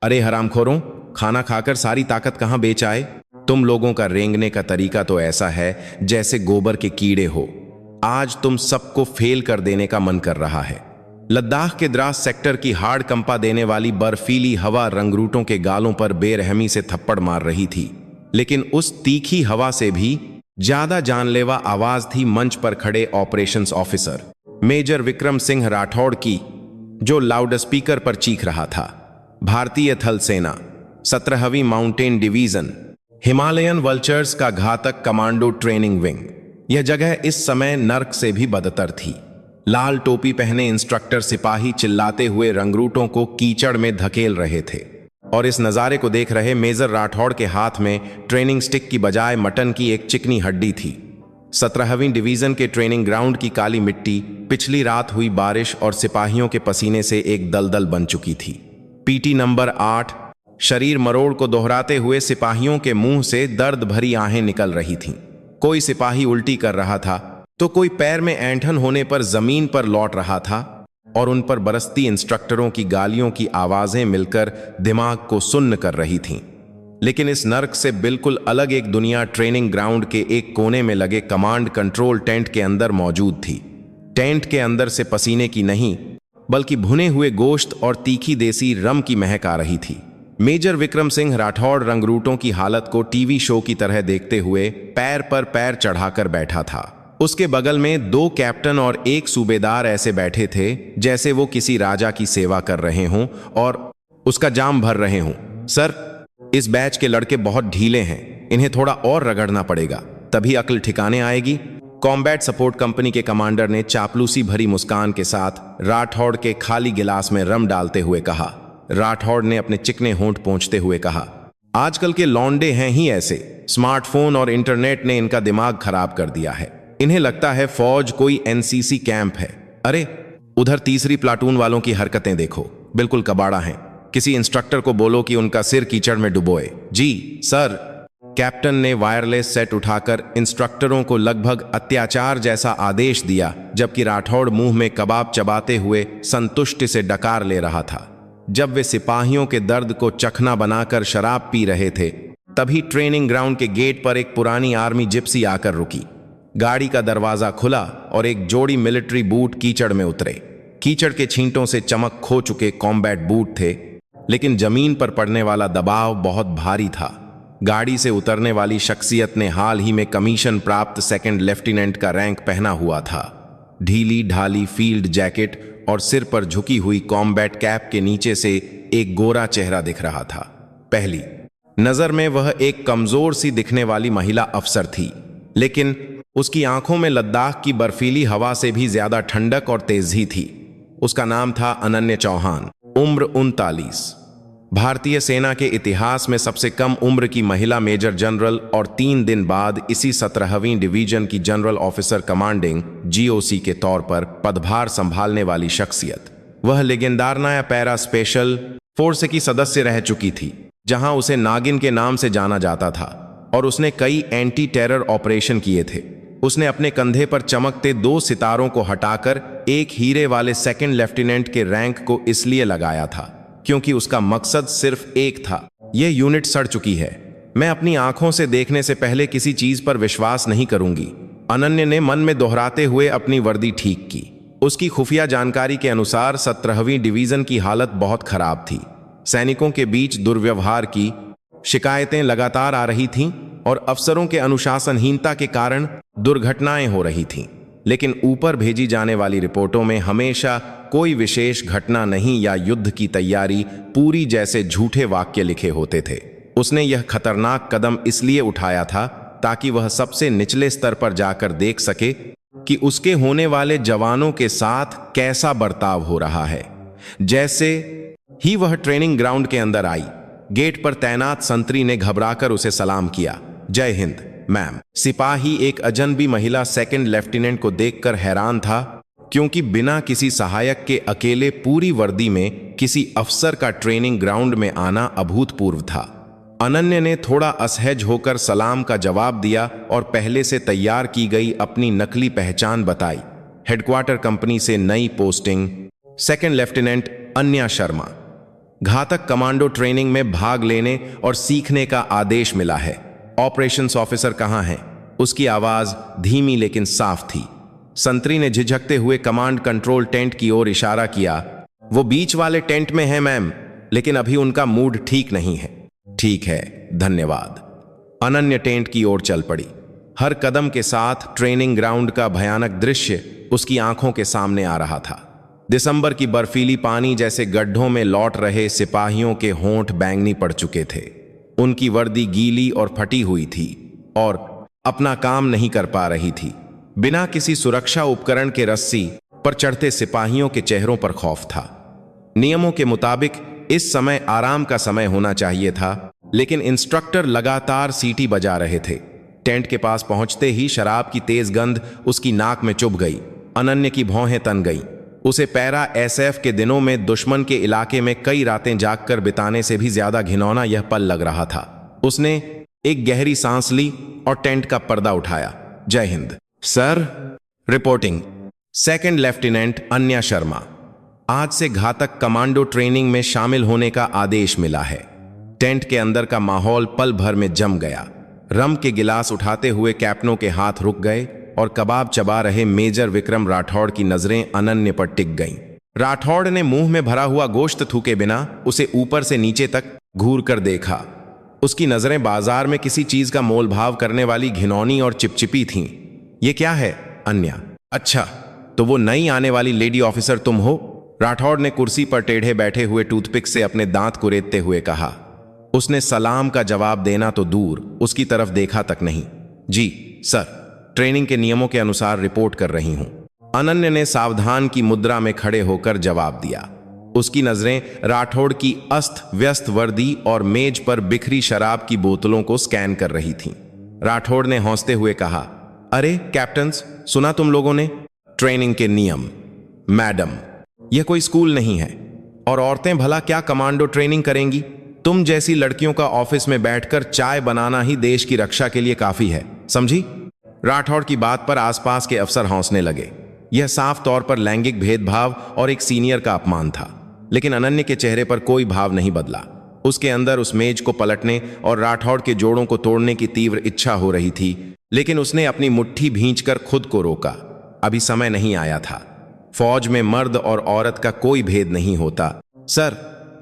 अरे हरामखोरों, खाना खाकर सारी ताकत कहाँ बेच आए। तुम लोगों का रेंगने का तरीका तो ऐसा है जैसे गोबर के कीड़े हो। आज तुम सबको फेल कर देने का मन कर रहा है। लद्दाख के द्रास सेक्टर की हाड़ कंपा देने वाली बर्फीली हवा रंगरूटों के गालों पर बेरहमी से थप्पड़ मार रही थी, लेकिन उस तीखी हवा से भी ज्यादा जानलेवा आवाज थी मंच पर खड़े operations officer major Vikram Singh Rathore की, जो लाउडस्पीकर पर चीख रहा था, भारतीय थल सेना 17वीं माउंटेन डिवीजन हिमालयन वल्चर्स का घातक कमांडो ट्रेनिंग विंग। यह जगह इस समय नर्क से भी बदतर थी। लाल टोपी पहने इंस्ट्रक्टर सिपाही चिल्लाते हुए रंगरूटों को कीचड़ में धकेल रहे थे, और इस नज़ारे को देख रहे मेजर राठौड़ के हाथ में ट्रेनिंग स्टिक की बजाय मटन की एक चिकनी हड्डी थी। 17वीं डिवीजन के ट्रेनिंग ग्राउंड की काली मिट्टी पिछली रात हुई बारिश और सिपाहियों के पसीने से एक दलदल बन चुकी थी। पीटी नंबर 8 शरीर मरोड़ को दोहराते हुए सिपाहियों के मुंह से दर्द भरी आहें निकल रही थीं। कोई सिपाही उल्टी कर रहा था तो कोई पैर में ऐंठन होने पर जमीन पर लौट रहा था, और उन पर बरसती इंस्ट्रक्टरों की गालियों की आवाजें मिलकर दिमाग को सुन्न कर रही थीं। लेकिन इस नर्क से बिल्कुल अलग एक दुनिया ट्रेनिंग ग्राउंड के एक कोने में लगे कमांड कंट्रोल टेंट के अंदर मौजूद थी। टेंट के अंदर से पसीने की नहीं, बल्कि भुने हुए गोश्त और तीखी देसी रम की महक आ रही थी। मेजर विक्रम सिंह राठौड़ रंगरूटों की हालत को टीवी शो की तरह देखते हुए पैर पर पैर चढ़ाकर बैठा था। उसके बगल में 2 कैप्टन और 1 सूबेदार ऐसे बैठे थे जैसे वो किसी राजा की सेवा कर रहे हों और उसका जाम भर रहे हों। सर, इस बैच के लड़के बहुत ढीले हैं, इन्हें थोड़ा और रगड़ना पड़ेगा, तभी अक्ल ठिकाने आएगी। कॉम्बैट सपोर्ट कंपनी के कमांडर ने चापलूसी भरी मुस्कान के साथ राठौड़ के खाली गिलास में रम डालते हुए कहा। राठौड़ ने अपने चिकने होंठ पोंछते हुए कहा, आजकल के लौंडे हैं ही ऐसे, स्मार्टफोन और इंटरनेट ने इनका दिमाग खराब कर दिया है। इन्हें लगता है फौज कोई एनसीसी कैंप है। अरे उधर तीसरी प्लाटून वालों की हरकतें देखो, बिल्कुल कबाड़ा हैं। किसी इंस्ट्रक्टर को बोलो कि उनका सिर कीचड़ में डुबोए। जी सर। कैप्टन ने वायरलेस सेट उठाकर इंस्ट्रक्टरों को लगभग अत्याचार जैसा आदेश दिया, जबकि राठौड़ मुंह में कबाब चबाते हुए संतुष्टि से डकार ले रहा था। जब वे सिपाहियों के दर्द को चखना बनाकर शराब पी रहे थे, तभी ट्रेनिंग ग्राउंड के गेट पर एक पुरानी आर्मी जिप्सी आकर रुकी। गाड़ी का दरवाजा खुला और एक जोड़ी मिलिट्री बूट कीचड़ में उतरे। कीचड़ के छींटों से चमक खो चुके कॉम्बैट बूट थे, लेकिन जमीन पर पड़ने वाला दबाव बहुत भारी था। गाड़ी से उतरने वाली शख्सियत ने हाल ही में कमीशन प्राप्त सेकंड लेफ्टिनेंट का रैंक पहना हुआ था। ढीली ढाली फील्ड जैकेट और सिर पर झुकी हुई कॉम्बैट कैप के नीचे से एक गोरा चेहरा दिख रहा था। पहली नजर में वह एक कमजोर सी दिखने वाली महिला अफसर थी, लेकिन उसकी आंखों में लद्दाख की बर्फीली हवा से भी ज्यादा ठंडक और तेजी थी। उसका नाम था अनन्य चौहान, उम्र 39। भारतीय सेना के इतिहास में सबसे कम उम्र की महिला मेजर जनरल, और 3 दिन बाद इसी 17वीं डिवीजन की जनरल ऑफिसर कमांडिंग जीओसी के तौर पर पदभार संभालने वाली शख्सियत। वह लेजेंडारनाया पैरा स्पेशल फोर्स की सदस्य रह चुकी थी, जहां उसे नागिन के नाम से जाना जाता था, और उसने कई एंटी टेरर ऑपरेशन किए थे। उसने अपने कंधे पर चमकते 2 सितारों को हटाकर एक हीरे वाले सेकंड लेफ्टिनेंट के रैंक को इसलिए लगाया था क्योंकि उसका मकसद सिर्फ एक था, यह यूनिट सड़ चुकी है, मैं अपनी आंखों से देखने से पहले किसी चीज पर विश्वास नहीं करूंगी। अनन्य ने मन में दोहराते हुए अपनी वर्दी ठीक की। उसकी खुफिया जानकारी के अनुसार 17वीं डिवीजन की हालत बहुत खराब थी। सैनिकों के बीच दुर्व्यवहार की शिकायतें लगातार आ रही थीं और अफसरों के अनुशासनहीनता के कारण दुर्घटनाएं हो रही थीं। लेकिन ऊपर भेजी जाने वाली रिपोर्टों में हमेशा कोई विशेष घटना नहीं या युद्ध की तैयारी पूरी जैसे झूठे वाक्य लिखे होते थे। उसने यह खतरनाक कदम इसलिए उठाया था ताकि वह सबसे निचले स्तर पर जाकर देख सके कि उसके होने वाले जवानों के साथ कैसा बर्ताव हो रहा है। जैसे ही वह ट्रेनिंग ग्राउंड के अंदर आई, गेट पर तैनात संतरी ने घबराकर उसे सलाम किया। जय हिंद मैम। सिपाही एक अजनबी महिला सेकंड लेफ्टिनेंट को देखकर हैरान था, क्योंकि बिना किसी सहायक के अकेले पूरी वर्दी में किसी अफसर का ट्रेनिंग ग्राउंड में आना अभूतपूर्व था। अनन्य ने थोड़ा असहज होकर सलाम का जवाब दिया और पहले से तैयार की गई अपनी नकली पहचान बताई। हेडक्वार्टर कंपनी से नई posting, second lieutenant Anya Sharma. घातक कमांडो ट्रेनिंग में भाग लेने और सीखने का आदेश मिला है। ऑपरेशंस ऑफिसर कहाँ हैं? उसकी आवाज धीमी लेकिन साफ थी। संतरी ने झिझकते हुए कमांड कंट्रोल टेंट की ओर इशारा किया। वो बीच वाले टेंट में है मैम, लेकिन अभी उनका मूड ठीक नहीं है। ठीक है, धन्यवाद। अनन्या टेंट की ओर चल पड़ी। हर कदम के साथ ट्रेनिंग ग्राउंड का भयानक दृश्य उसकी आंखों के सामने आ रहा था। दिसंबर की बर्फीली पानी जैसे गड्ढों में लौट रहे सिपाहियों के होंठ बैंगनी पड़ चुके थे। उनकी वर्दी गीली और फटी हुई थी और अपना काम नहीं कर पा रही थी। बिना किसी सुरक्षा उपकरण के रस्सी पर चढ़ते सिपाहियों के चेहरों पर खौफ था। नियमों के मुताबिक इस समय आराम का समय होना चाहिए था, लेकिन इंस्ट्रक्टर लगातार सीटी बजा रहे थे। टेंट के पास पहुंचते ही शराब की तेज गंध उसकी नाक में चुभ गई। अनन्या की भौहें तन गईं। उसे पैरा एसएफ के दिनों में दुश्मन के इलाके में कई रातें जागकर बिताने से भी ज्यादा घिनौना यह पल लग रहा था। उसने एक गहरी सांस ली और टेंट का पर्दा उठाया। Jai Hind sir. Reporting second lieutenant Anya Sharma. आज से घातक कमांडो ट्रेनिंग में शामिल होने का आदेश मिला है। टेंट के अंदर का माहौल पल भर में जम गया। रम के गिलास उठाते हुए कैप्टनों के हाथ रुक गए और कबाब चबा रहे मेजर विक्रम राठौड़ की नजरें अनन्या पर टिक गईं। राठौड़ ने मुंह में भरा हुआ गोश्त थूके बिना उसे ऊपर से नीचे तक घूर कर देखा। उसकी नजरें बाजार में किसी चीज का मोल भाव करने वाली घिनौनी और चिपचिपी थीं। ये क्या है अन्या? अच्छा, तो वो नई आने वाली लेडी ऑफिसर तुम हो? राठौड़ ने कुर्सी पर टेढ़े बैठे हुए टूथपिक से अपने दांत कुरेदते हुए कहा। उसने सलाम का जवाब देना तो दूर, उसकी तरफ देखा तक नहीं। जी सर, ट्रेनिंग के नियमों के अनुसार रिपोर्ट कर रही हूं। अनन्या ने सावधान की मुद्रा में खड़े होकर जवाब दिया। उसकी नजरें राठौड़ की अस्त व्यस्त वर्दी और मेज पर बिखरी शराब की बोतलों को स्कैन कर रही थीं। राठौड़ ने हंसते हुए कहा, अरे कैप्टन्स, सुना तुम लोगों ने? ट्रेनिंग के नियम। मैडम, यह कोई स्कूल नहीं है और औरतें भला क्या कमांडो ट्रेनिंग करेंगी? तुम जैसी लड़कियों का ऑफिस में बैठकर चाय बनाना ही देश की रक्षा के लिए काफी है, समझी? राठौड़ की बात पर आसपास के अफसर हंसने लगे। यह साफ तौर पर लैंगिक भेदभाव और एक सीनियर का अपमान था, लेकिन अनन्या के चेहरे पर कोई भाव नहीं बदला। उसके अंदर उस मेज को पलटने और राठौड़ के जोड़ों को तोड़ने की तीव्र इच्छा हो रही थी, लेकिन उसने अपनी मुट्ठी भींचकर खुद को रोका। अभी समय नहीं आया था। फौज में मर्द और औरत का कोई भेद नहीं होता। सर,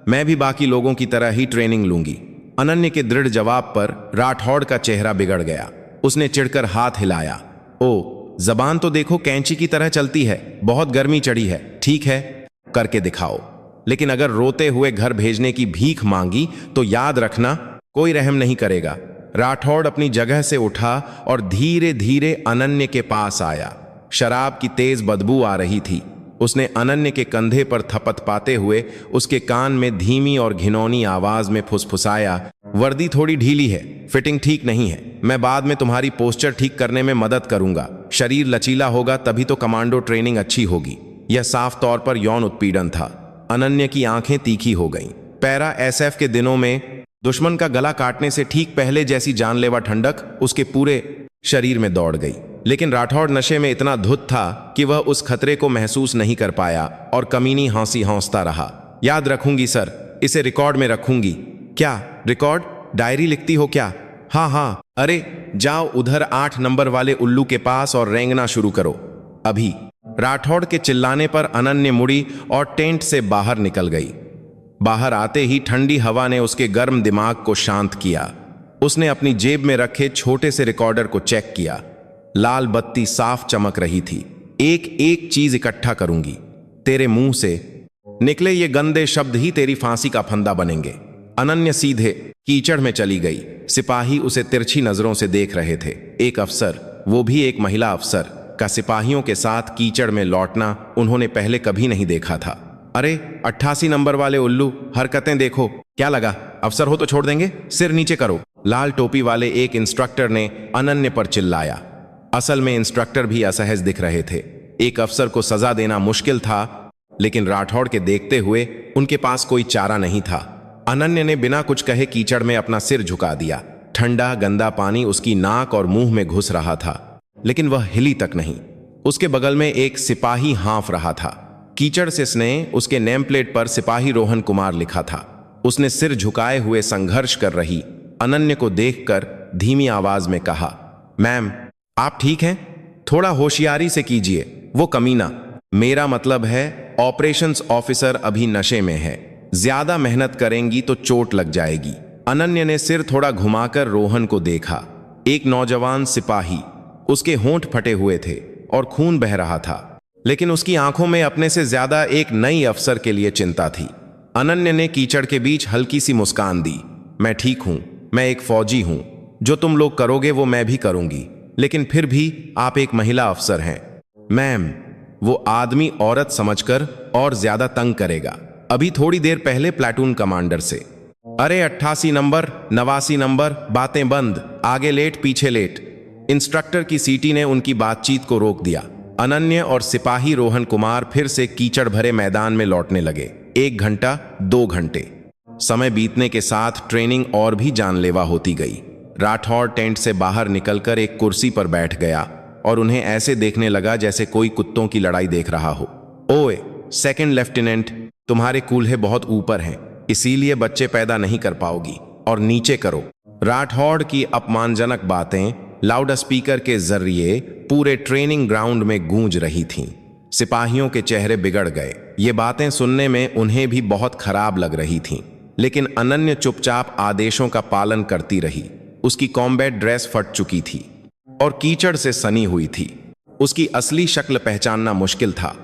मैं भी बाकी लोगों की तरह ही ट्रेनिंग लूंगी। अनन्या के दृढ़ जवाब पर राठौड़ का चेहरा बिगड़ गया। उसने चिढ़कर हाथ हिलाया। ओ, जबान तो देखो कैंची की तरह चलती है। बहुत गर्मी चढ़ी है। ठीक है, करके दिखाओ, लेकिन अगर रोते हुए घर भेजने की भीख मांगी तो याद रखना, कोई रहम नहीं करेगा। राठौड़ अपनी जगह से उठा और धीरे धीरे अनन्या के पास आया। शराब की तेज बदबू आ रही थी। उसने अनन्या के कंधे पर थपथ पाते हुए उसके कान में धीमी और घिनौनी आवाज में फुसफुसाया, वर्दी थोड़ी ढीली है, फिटिंग ठीक नहीं है। मैं बाद में तुम्हारी पोस्चर ठीक करने में मदद करूंगा। शरीर लचीला होगा तभी तो कमांडो ट्रेनिंग अच्छी होगी। यह साफ तौर पर यौन उत्पीड़न था। अनन्या की आंखें तीखी हो गईं। पैरा एसएफ के दिनों में दुश्मन का गला काटने से ठीक पहले जैसी जानलेवा ठंडक उसके पूरे शरीर में दौड़ गई। लेकिन राठौड़ नशे में इतना धुत था कि वह उस खतरे को महसूस नहीं कर पाया और कमीनी हंसी हंसता रहा। याद रखूंगी सर, इसे रिकॉर्ड में रखूंगी। क्या रिकॉर्ड? डायरी लिखती हो क्या? हाँ हाँ। अरे जाओ उधर 8 नंबर वाले उल्लू के पास और रेंगना शुरू करो अभी। राठौड़ के चिल्लाने पर अनन्या मुड़ी और टेंट से बाहर निकल गई। बाहर आते ही ठंडी हवा ने उसके गर्म दिमाग को शांत किया। उसने अपनी जेब में रखे छोटे से रिकॉर्डर को चेक किया। लाल बत्ती साफ चमक रही थी। एक एक चीज इकट्ठा करूंगी। तेरे मुंह से निकले ये गंदे शब्द ही तेरी फांसी का फंदा बनेंगे। अनन्या सीधे कीचड़ में चली गई। सिपाही उसे तिरछी नजरों से देख रहे थे। एक अफसर, वो भी एक महिला अफसर, का सिपाहियों के साथ कीचड़ में लौटना उन्होंने पहले कभी नहीं देखा था। अरे 88 नंबर वाले उल्लू, हरकतें देखो। क्या लगा अफसर हो तो छोड़ देंगे? सिर नीचे करो। लाल टोपी वाले एक इंस्ट्रक्टर ने अनन्या पर चिल्लाया। असल में इंस्ट्रक्टर भी असहज दिख रहे थे। एक अफसर को सजा देना मुश्किल था, लेकिन राठौड़ के देखते हुए उनके पास कोई चारा नहीं था। अनन्या ने बिना कुछ कहे कीचड़ में अपना सिर झुका दिया। ठंडा गंदा पानी उसकी नाक और मुंह में घुस रहा था, लेकिन वह हिली तक नहीं। उसके बगल में एक सिपाही हाँफ रहा था। कीचड़ से स्नेह उसके नेम प्लेट पर सिपाही रोहन कुमार लिखा था। उसने सिर झुकाए हुए संघर्ष कर रही अनन्य को देखकर धीमी आवाज में कहा, मैम आप ठीक हैं? थोड़ा होशियारी से कीजिए, वो कमीना, मेरा मतलब है ऑपरेशंस ऑफिसर अभी नशे में है, ज्यादा मेहनत करेंगी तो चोट लग जाएगी। अनन्य ने सिर थोड़ा घुमाकर रोहन को देखा। एक नौजवान सिपाही, उसके होंठ फटे हुए थे और खून बह रहा था, लेकिन उसकी आंखों में अपने से ज्यादा एक नई अफसर के लिए चिंता थी। अनन्य ने कीचड़ के बीच हल्की सी मुस्कान दी। मैं ठीक हूं, मैं एक फौजी हूं, जो तुम लोग करोगे वो मैं भी करूंगी, लेकिन फिर भी आप एक महिला अफसर हैं। मैम, वो आदमी औरत समझकर और ज्यादा तंग करेगा। अभी थोड़ी देर पहले प्लाटून कमांडर से, अरे 88 नंबर 89 नंबर, बातें बंद, आगे लेट पीछे लेट। इंस्ट्रक्टर की सीटी ने उनकी बातचीत को रोक दिया। अनन्य और सिपाही रोहन कुमार फिर से कीचड़ भरे मैदान में लौटने लगे। 1 घंटा 2 घंटे समय बीतने के साथ ट्रेनिंग और भी जानलेवा होती गई। राठौड़ टेंट से बाहर निकलकर एक कुर्सी पर बैठ गया और उन्हें ऐसे देखने लगा जैसे कोई कुत्तों की लड़ाई देख रहा हो। ओए सेकंड लेफ्टिनेंट, तुम्हारे कूल्हे बहुत ऊपर हैं, इसीलिए बच्चे पैदा नहीं कर पाओगी, और नीचे करो। राठौड़ की अपमानजनक बातें लाउड स्पीकर के जरिए पूरे ट्रेनिंग ग्राउंड में गूंज रही थीं। सिपाहियों के चेहरे बिगड़ गए। ये बातें सुनने में उन्हें भी बहुत खराब लग रही थीं, लेकिन अनन्य चुपचाप आदेशों का पालन करती रही। उसकी कॉम्बैट ड्रेस फट चुकी थी और कीचड़ से सनी हुई थी। उसकी असली शक्ल पहचानना मुश्किल था।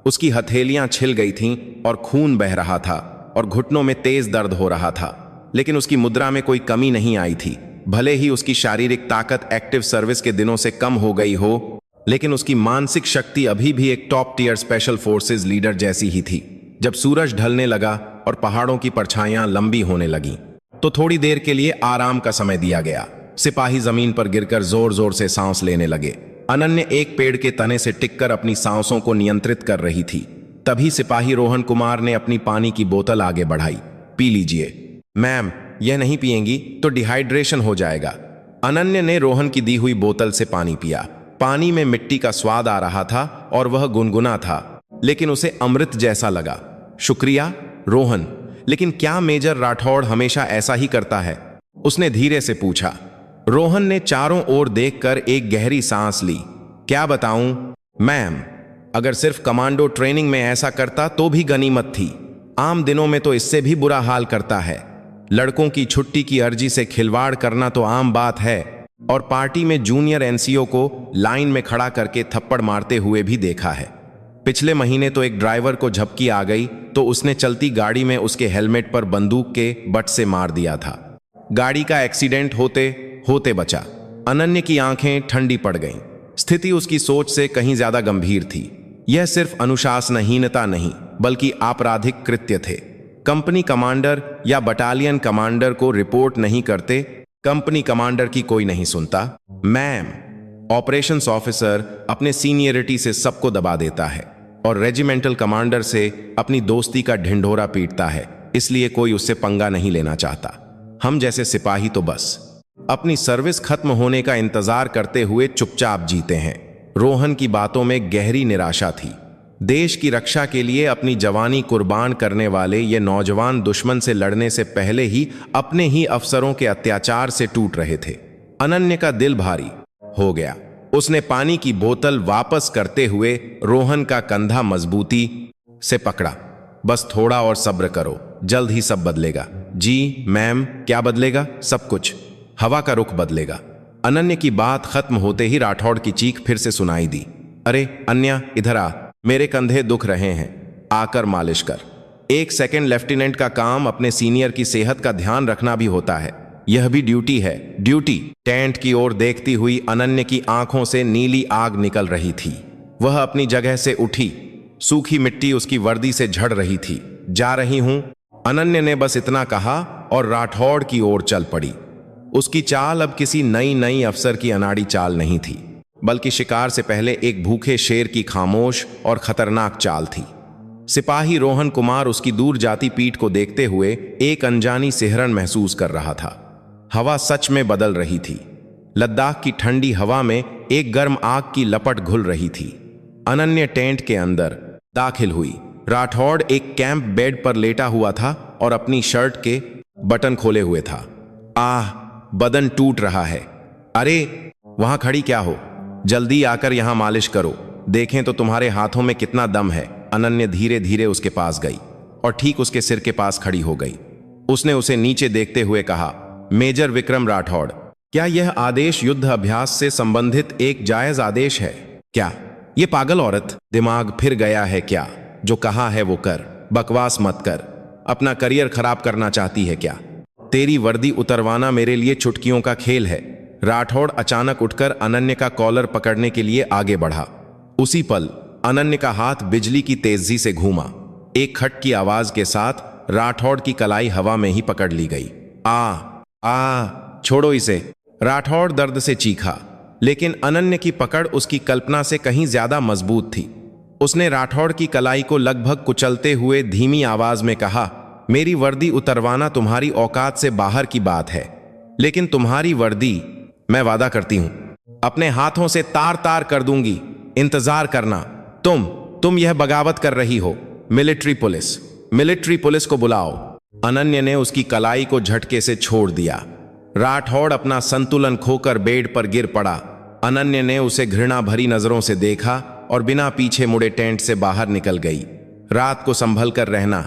उसकी हथेलियां छिल गई थीं और खून बह रहा था और घुटनों में तेज दर्द हो रहा था, लेकिन उसकी मुद्रा में कोई कमी नहीं आई थी। भले ही उसकी शारीरिक ताकत एक्टिव सर्विस के दिनों से कम हो गई हो, लेकिन उसकी मानसिक शक्ति अभी भी एक top tier special forces leader जैसी ही थी। जब सूरज ढलने लगा और पहाड़ों की परछाइयां लंबी होने लगीं, तो थोड़ी देर के लिए आराम का समय दिया गया। सिपाही जमीन पर गिरकर जोर जोर से सांस लेने लगे। अनन्य एक पेड़ के तने से टिककर अपनी सांसों को नियंत्रित कर रही थी। तभी सिपाही रोहन कुमार ने अपनी पानी की बोतल आगे बढ़ाई। पी लीजिए। मैम, यह नहीं पिएंगी तो डिहाइड्रेशन हो जाएगा। अनन्य ने रोहन की दी हुई बोतल से पानी पिया। पानी में मिट्टी का स्वाद आ रहा था और वह गुनगुना था, लेकिन उसे अमृत जैसा लगा। शुक्रिया रोहन, लेकिन क्या मेजर राठौड़ हमेशा ऐसा ही करता है? उसने धीरे से पूछा। रोहन ने चारों ओर देखकर एक गहरी सांस ली। क्या बताऊं मैम, अगर सिर्फ कमांडो ट्रेनिंग में ऐसा करता तो भी गनीमत थी। आम दिनों में तो इससे भी बुरा हाल करता है। लड़कों की छुट्टी की अर्जी से खिलवाड़ करना तो आम बात है, और पार्टी में जूनियर एनसीओ को लाइन में खड़ा करके थप्पड़ मारते हुए भी देखा है। पिछले महीने तो एक ड्राइवर को झपकी आ गई तो उसने चलती गाड़ी में उसके हेलमेट पर बंदूक के बट से मार दिया था। गाड़ी का एक्सीडेंट होते होते बचा। अनन्य की आंखें ठंडी पड़ गईं। स्थिति उसकी सोच से कहीं ज्यादा गंभीर थी। यह सिर्फ अनुशासनहीनता नहीं, बल्कि आपराधिक कृत्य थे। कंपनी कमांडर या बटालियन कमांडर को रिपोर्ट नहीं करते, कंपनी कमांडर की कोई नहीं सुनता। मैम, ऑपरेशंस ऑफिसर अपने सीनियरिटी से सबको दबा देता है और रेजिमेंटल कमांडर से अपनी दोस्ती का ढिंढोरा पीटता है, इसलिए कोई उससे पंगा नहीं लेना चाहता। हम जैसे सिपाही तो बस अपनी सर्विस खत्म होने का इंतजार करते हुए चुपचाप जीते हैं। रोहन की बातों में गहरी निराशा थी। देश की रक्षा के लिए अपनी जवानी कुर्बान करने वाले ये नौजवान दुश्मन से लड़ने से पहले ही अपने ही अफसरों के अत्याचार से टूट रहे थे। अनन्य का दिल भारी हो गया। उसने पानी की बोतल वापस करते हुए रोहन का कंधा मजबूती से पकड़ा। बस थोड़ा और सब्र करो, जल्द ही सब बदलेगा। जी मैम, क्या बदलेगा? सब कुछ, हवा का रुख बदलेगा। अनन्य की बात खत्म होते ही राठौड़ की चीख फिर से सुनाई दी। अरे अन्या, इधर आ, मेरे कंधे दुख रहे हैं, आकर मालिश कर। एक सेकंड लेफ्टिनेंट का काम अपने सीनियर की सेहत का ध्यान रखना भी होता है, यह भी ड्यूटी है, ड्यूटी। टेंट की ओर देखती हुई अनन्य की आंखों से नीली आग निकल रही थी। वह अपनी जगह से उठी। सूखी मिट्टी उसकी वर्दी से झड़ रही थी। जा रही हूं, अनन्य ने बस इतना कहा और राठौड़ की ओर चल पड़ी। उसकी चाल अब किसी नई अफसर की अनाड़ी चाल नहीं थी, बल्कि शिकार से पहले एक भूखे शेर की खामोश और खतरनाक चाल थी। सिपाही रोहन कुमार उसकी दूर जाती पीठ को देखते हुए एक अनजानी सिहरन महसूस कर रहा था। हवा सच में बदल रही थी। लद्दाख की ठंडी हवा में एक गर्म आग की लपट घुल रही थी। अनन्य टेंट के अंदर दाखिल हुई। राठौड़ एक कैंप बेड पर लेटा हुआ था और अपनी शर्ट के बटन खोले हुए था। आह, बदन टूट रहा है। अरे, वहां खड़ी क्या हो? जल्दी आकर यहां मालिश करो, देखें तो तुम्हारे हाथों में कितना दम है। अनन्या धीरे धीरे उसके पास गई और ठीक उसके सिर के पास खड़ी हो गई। उसने उसे नीचे देखते हुए कहा, मेजर विक्रम राठौड़, क्या यह आदेश युद्ध अभ्यास से संबंधित एक जायज आदेश है क्या? ये पागल औरत दिमाग फिर गया है क्या? जो कहा है वो कर, बकवास मत कर। अपना करियर खराब करना चाहती है क्या? तेरी वर्दी उतरवाना मेरे लिए चुटकियों का खेल है। राठौड़ अचानक उठकर अनन्या का कॉलर पकड़ने के लिए आगे बढ़ा। उसी पल अनन्या का हाथ बिजली की तेजी से घूमा। एक खट की आवाज के साथ राठौड़ की कलाई हवा में ही पकड़ ली गई। छोड़ो इसे, राठौड़ दर्द से चीखा, लेकिन अनन्या की पकड़ उसकी कल्पना से कहीं ज्यादा मजबूत थी। उसने राठौड़ की कलाई को लगभग कुचलते हुए धीमी आवाज में कहा, मेरी वर्दी उतरवाना तुम्हारी औकात से बाहर की बात है, लेकिन तुम्हारी वर्दी मैं वादा करती हूं अपने हाथों से तार तार कर दूंगी। इंतजार करना। तुम यह बगावत कर रही हो। मिलिट्री पुलिस को बुलाओ। अनन्या ने उसकी कलाई को झटके से छोड़ दिया। राठौड़ अपना संतुलन खोकर बेड पर गिर पड़ा। अनन्या ने उसे घृणा भरी नजरों से देखा और बिना पीछे मुड़े टेंट से बाहर निकल गई। रात को संभल कर रहना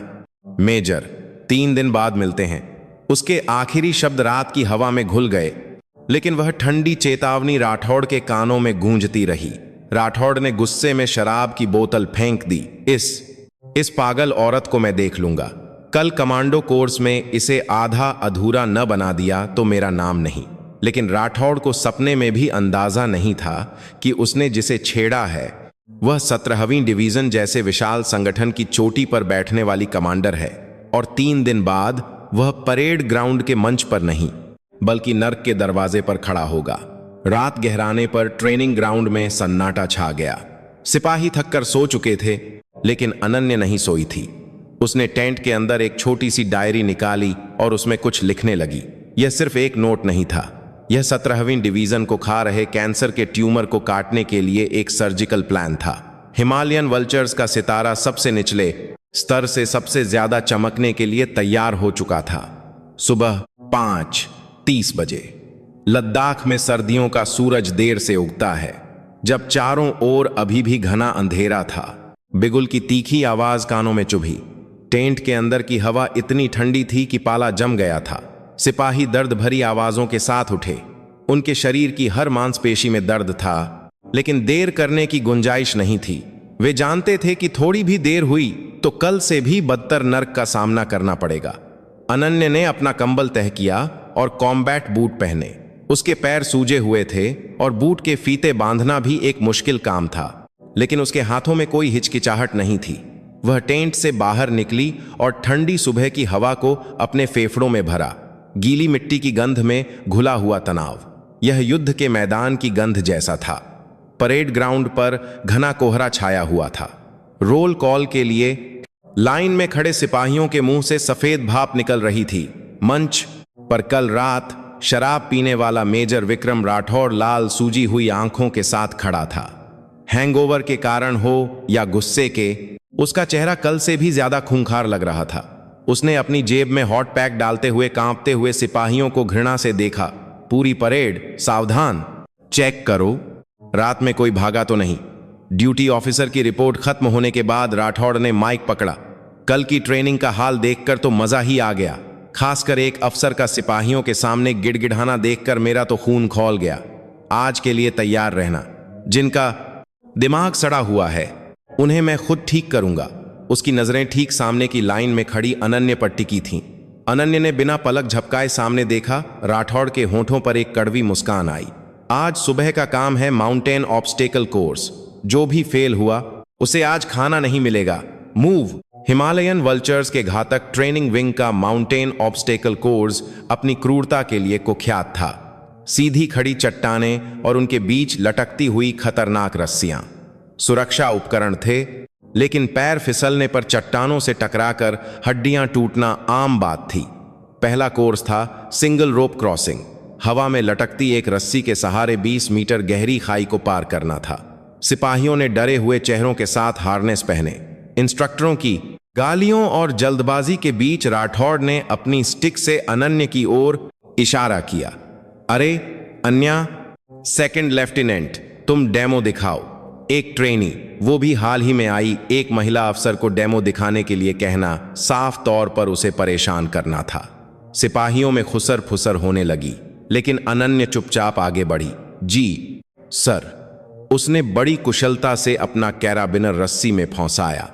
मेजर, 3 दिन बाद मिलते हैं। उसके आखिरी शब्द रात की हवा में घुल गए, लेकिन वह ठंडी चेतावनी राठौड़ के कानों में गूंजती रही। राठौड़ ने गुस्से में शराब की बोतल फेंक दी। इस पागल औरत को मैं देख लूंगा। कल कमांडो कोर्स में इसे आधा अधूरा न बना दिया तो मेरा नाम नहीं। लेकिन राठौड़ को सपने में भी अंदाजा नहीं था कि उसने जिसे छेड़ा है वह 17वीं डिवीजन जैसे विशाल संगठन की चोटी पर बैठने वाली कमांडर है। और 3 दिन बाद वह परेड ग्राउंड के मंच पर नहीं बल्कि नर्क के दरवाजे पर खड़ा होगा। रात गहराने पर ट्रेनिंग ग्राउंड में सन्नाटा छा गया। सिपाही थककर सो चुके थे, लेकिन अनन्या नहीं सोई थी। उसने टेंट के अंदर एक छोटी सी डायरी निकाली और उसमें कुछ लिखने लगी। यह सिर्फ एक नोट नहीं था, यह 17वीं डिवीजन को खा रहे कैंसर के ट्यूमर को काटने के लिए एक सर्जिकल प्लान था। हिमालयन वल्चर्स का सितारा सबसे निचले स्तर से सबसे ज्यादा चमकने के लिए तैयार हो चुका था। सुबह 5:30 बजे लद्दाख में सर्दियों का सूरज देर से उगता है, जब चारों ओर अभी भी घना अंधेरा था। बिगुल की तीखी आवाज कानों में चुभी। टेंट के अंदर की हवा इतनी ठंडी थी कि पाला जम गया था। सिपाही दर्द भरी आवाजों के साथ उठे। उनके शरीर की हर मांसपेशी में दर्द था, लेकिन देर करने की गुंजाइश नहीं थी। वे जानते थे कि थोड़ी भी देर हुई तो कल से भी बदतर नर्क का सामना करना पड़ेगा। अनन्या ने अपना कंबल तह किया और कॉम्बैट बूट पहने। उसके पैर सूजे हुए थे और बूट के फीते बांधना भी एक मुश्किल काम था, लेकिन उसके हाथों में कोई हिचकिचाहट नहीं थी। वह टेंट से बाहर निकली और ठंडी सुबह की हवा को अपने फेफड़ों में भरा। गीली मिट्टी की गंध में घुला हुआ तनाव, यह युद्ध के मैदान की गंध जैसा था। परेड ग्राउंड पर घना कोहरा छाया हुआ था। रोल कॉल के लिए लाइन में खड़े सिपाहियों के मुंह से सफेद भाप निकल रही थी। मंच पर कल रात शराब पीने वाला मेजर विक्रम राठौड़ लाल सूजी हुई आंखों के साथ खड़ा था। हैंगओवर के कारण हो या गुस्से के, उसका चेहरा कल से भी ज्यादा खूंखार लग रहा था। उसने अपनी जेब में हॉट पैक डालते हुए कांपते हुए सिपाहियों को घृणा से देखा। पूरी परेड सावधान, चेक करो, रात में कोई भागा तो नहीं। ड्यूटी ऑफिसर की रिपोर्ट खत्म होने के बाद राठौड़ ने माइक पकड़ा। कल की ट्रेनिंग का हाल देखकर तो मजा ही आ गया, खासकर एक अफसर का सिपाहियों के सामने गिड़गिड़ाना देखकर मेरा तो खून खौल गया। आज के लिए तैयार रहना। जिनका दिमाग सड़ा हुआ है उन्हें मैं खुद ठीक करूंगा। उसकी नजरें ठीक सामने की लाइन में खड़ी अनन्या पर टिकी थीं। अनन्या ने बिना पलक झपकाए सामने देखा। राठौड़ के होठों पर एक कड़वी मुस्कान आई। आज सुबह का काम है माउंटेन ऑब्स्टेकल कोर्स। जो भी फेल हुआ उसे आज खाना नहीं मिलेगा। मूव। हिमालयन वल्चर्स के घातक ट्रेनिंग विंग का माउंटेन ऑब्स्टेकल कोर्स अपनी क्रूरता के लिए कुख्यात था। सीधी खड़ी चट्टानें और उनके बीच लटकती हुई खतरनाक रस्सियां सुरक्षा उपकरण थे, लेकिन पैर फिसलने पर चट्टानों से टकराकर हड्डियां टूटना आम बात थी। पहला कोर्स था सिंगल रोप क्रॉसिंग। हवा में लटकती एक रस्सी के सहारे 20 मीटर गहरी खाई को पार करना था। सिपाहियों ने डरे हुए चेहरों के साथ हार्नेस पहने। इंस्ट्रक्टरों की गालियों और जल्दबाजी के बीच राठौड़ ने अपनी स्टिक से अनन्य की ओर इशारा किया। अरे अन्या, सेकंड लेफ्टिनेंट, तुम डेमो दिखाओ। एक ट्रेनी, वो भी हाल ही में आई एक महिला अफसर को डेमो दिखाने के लिए कहना साफ तौर पर उसे परेशान करना था। सिपाहियों में खुसर फुसर होने लगी, लेकिन अनन्य चुपचाप आगे बढ़ी। जी सर। उसने बड़ी कुशलता से अपना कैराबिनर रस्सी में फंसाया।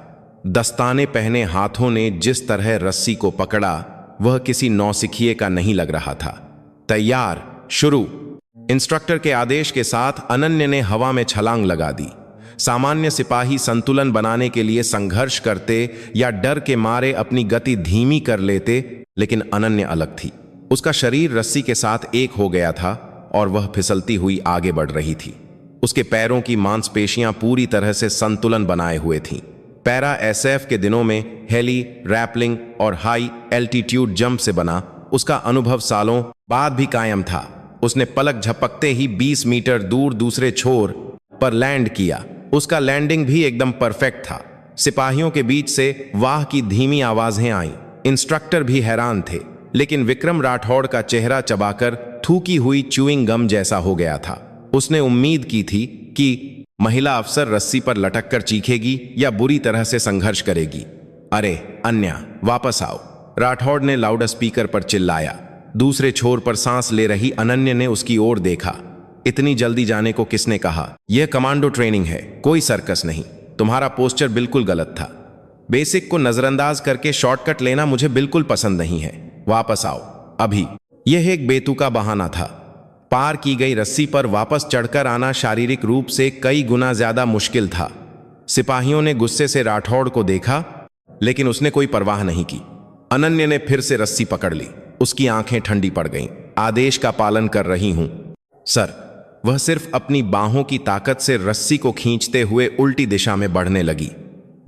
दस्ताने पहने हाथों ने जिस तरह रस्सी को पकड़ा, वह किसी नौसिखिए का नहीं लग रहा था। तैयार, शुरू। इंस्ट्रक्टर के आदेश के साथ अनन्य ने हवा में छलांग लगा दी। सामान्य सिपाही संतुलन बनाने के लिए संघर्ष करते या डर के मारे अपनी गति धीमी कर लेते, लेकिन अनन्य अलग थी। उसका शरीर रस्सी के साथ एक हो गया था और वह फिसलती हुई आगे बढ़ रही थी। उसके पैरों की मांसपेशियां पूरी तरह से संतुलन बनाए हुए थीं। पैरा एसएफ के दिनों में हेली, रैपलिंग और हाई एल्टीट्यूड जंप से बना उसका अनुभव सालों बाद भी कायम था। उसने पलक झपकते ही 20 मीटर दूर दूसरे छोर पर लैंड किया। उसका लैंडिंग भी एकदम परफेक्ट था। सिपाहियों के बीच से वाह की धीमी आवाजें आईं। इंस्ट्रक्टर भी हैरान थे, लेकिन विक्रम राठौड़ का चेहरा चबाकर थूकी हुई च्यूइंग गम जैसा हो गया था। उसने उम्मीद की थी कि महिला अफसर रस्सी पर लटक कर चीखेगी या बुरी तरह से संघर्ष करेगी। अरे अन्या, वापस आओ, राठौड़ ने लाउड स्पीकर पर चिल्लाया। दूसरे छोर पर सांस ले रही अनन्य ने उसकी ओर देखा। इतनी जल्दी जाने को किसने कहा? यह कमांडो ट्रेनिंग है, कोई सर्कस नहीं। तुम्हारा पोस्चर बिल्कुल गलत था। बेसिक को नजरअंदाज करके शॉर्टकट लेना मुझे बिल्कुल पसंद नहीं है। वापस आओ अभी। यह एक बेतुका बहाना था। पार की गई रस्सी पर वापस चढ़कर आना शारीरिक रूप से कई गुना ज्यादा मुश्किल था। सिपाहियों ने गुस्से से राठौड़ को देखा, लेकिन उसने कोई परवाह नहीं की। अनन्य ने फिर से रस्सी पकड़ ली। उसकी आंखें ठंडी पड़ गईं। आदेश का पालन कर रही हूं सर। वह सिर्फ अपनी बाहों की ताकत से रस्सी को खींचते हुए उल्टी दिशा में बढ़ने लगी।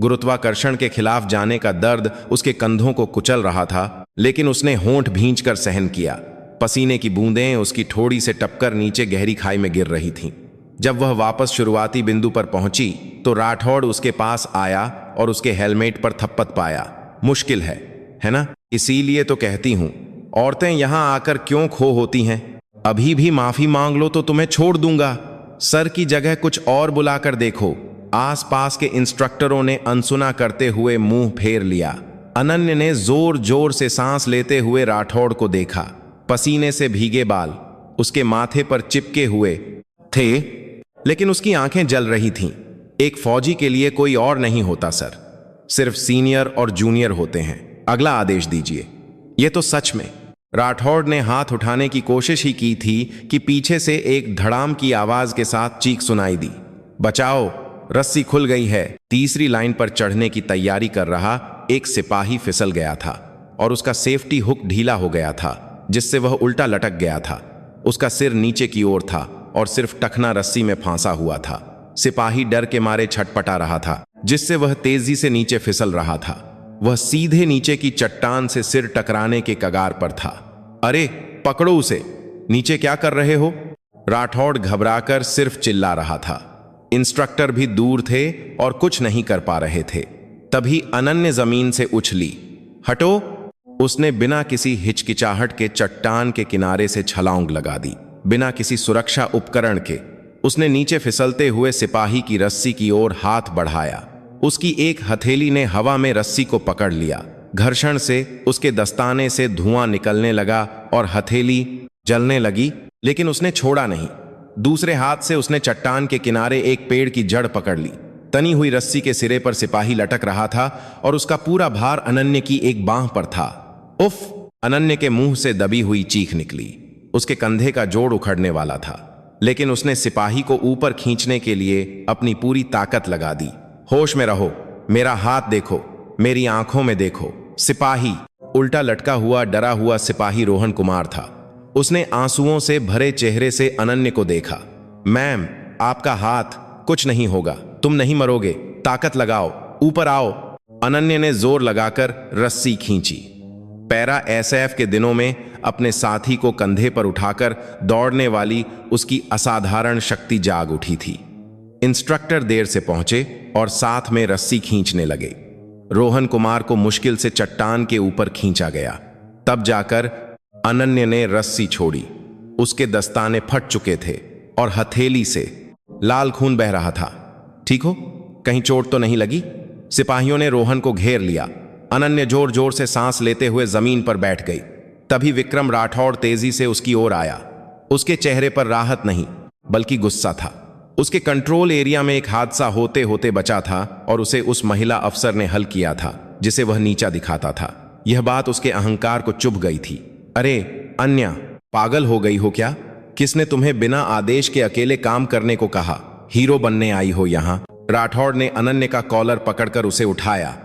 गुरुत्वाकर्षण के खिलाफ जाने का दर्द उसके कंधों को कुचल रहा था, लेकिन उसने होंठ भींचकर सहन किया। पसीने की बूंदें उसकी ठोड़ी से टपकर नीचे गहरी खाई में गिर रही थीं। जब वह वापस शुरुआती बिंदु पर पहुंची तो राठौड़ उसके पास आया और उसके हेलमेट पर थप्पड़ पाया। मुश्किल है ना? इसीलिए तो कहती हूं, औरतें यहां आकर क्यों खो होती हैं? अभी भी माफी मांग लो तो तुम्हें छोड़ दूंगा। सर की जगह कुछ और बुलाकर देखो। आसपास के इंस्ट्रक्टरों ने अनसुना करते हुए मुंह फेर लिया। अनन्य ने जोर जोर से सांस लेते हुए राठौड़ को देखा। पसीने से भीगे बाल उसके माथे पर चिपके हुए थे, लेकिन उसकी आंखें जल रही थीं। एक फौजी के लिए कोई और नहीं होता सर, सिर्फ सीनियर और जूनियर होते हैं। अगला आदेश दीजिए। यह तो सच में। राठौड़ ने हाथ उठाने की कोशिश ही की थी कि पीछे से एक धड़ाम की आवाज के साथ चीख सुनाई दी। बचाओ, रस्सी खुल गई है। तीसरी लाइन पर चढ़ने की तैयारी कर रहा एक सिपाही फिसल गया था और उसका सेफ्टी हुक ढीला हो गया था, जिससे वह उल्टा लटक गया था। उसका सिर नीचे की ओर था और सिर्फ टखना रस्सी में फांसा हुआ था। सिपाही डर के मारे छटपटा रहा था, जिससे वह तेजी से नीचे फिसल रहा था। वह सीधे नीचे की चट्टान से सिर टकराने के कगार पर था। अरे पकड़ो उसे, नीचे क्या कर रहे हो? राठौड़ घबराकर सिर्फ चिल्ला रहा था। इंस्ट्रक्टर भी दूर थे और कुछ नहीं कर पा रहे थे। तभी अनन्य जमीन से उछली। हटो, उसने बिना किसी हिचकिचाहट के चट्टान के किनारे से छलांग लगा दी। बिना किसी सुरक्षा उपकरण के उसने नीचे फिसलते हुए सिपाही की रस्सी की ओर हाथ बढ़ाया। उसकी एक हथेली ने हवा में रस्सी को पकड़ लिया। घर्षण से उसके दस्ताने से धुआं निकलने लगा और हथेली जलने लगी, लेकिन उसने छोड़ा नहीं। दूसरे हाथ से उसने चट्टान के किनारे एक पेड़ की जड़ पकड़ ली। तनी हुई रस्सी के सिरे पर सिपाही लटक रहा था और उसका पूरा भार अनन्य की एक बांह पर था। उफ! अनन्य के मुंह से दबी हुई चीख निकली। उसके कंधे का जोड़ उखड़ने वाला था, लेकिन उसने सिपाही को ऊपर खींचने के लिए अपनी पूरी ताकत लगा दी। होश में रहो, मेरा हाथ देखो, मेरी आंखों में देखो। सिपाही उल्टा लटका हुआ डरा हुआ सिपाही रोहन कुमार था। उसने आंसुओं से भरे चेहरे से अनन्य को देखा। मैम, आपका हाथ, कुछ नहीं होगा, तुम नहीं मरोगे, ताकत लगाओ, ऊपर आओ। अनन्य ने जोर लगाकर रस्सी खींची। पैरा एसएफ के दिनों में अपने साथी को कंधे पर उठाकर दौड़ने वाली उसकी असाधारण शक्ति जाग उठी थी। इंस्ट्रक्टर देर से पहुंचे और साथ में रस्सी खींचने लगे। रोहन कुमार को मुश्किल से चट्टान के ऊपर खींचा गया। तब जाकर अनन्य ने रस्सी छोड़ी। उसके दस्ताने फट चुके थे और हथेली से लाल खून बह रहा था। ठीक हो? कहीं चोट तो नहीं लगी? सिपाहियों ने रोहन को घेर लिया। अनन्य जोर जोर से सांस लेते हुए जमीन पर बैठ गई। तभी विक्रम राठौड़ तेजी से उसकी ओर आया। उसके चेहरे पर राहत नहीं बल्कि गुस्सा था। उसके कंट्रोल एरिया में एक हादसा होते होते बचा था और उसे उस महिला अफसर ने हल किया था जिसे वह नीचा दिखाता था। यह बात उसके अहंकार को चुभ गई थी। अरे अन्या, पागल हो गई हो क्या? किसने तुम्हें बिना आदेश के अकेले काम करने को कहा? हीरो बनने आई हो यहां? राठौड़ ने अनन्य का कॉलर पकड़कर उसे उठाया।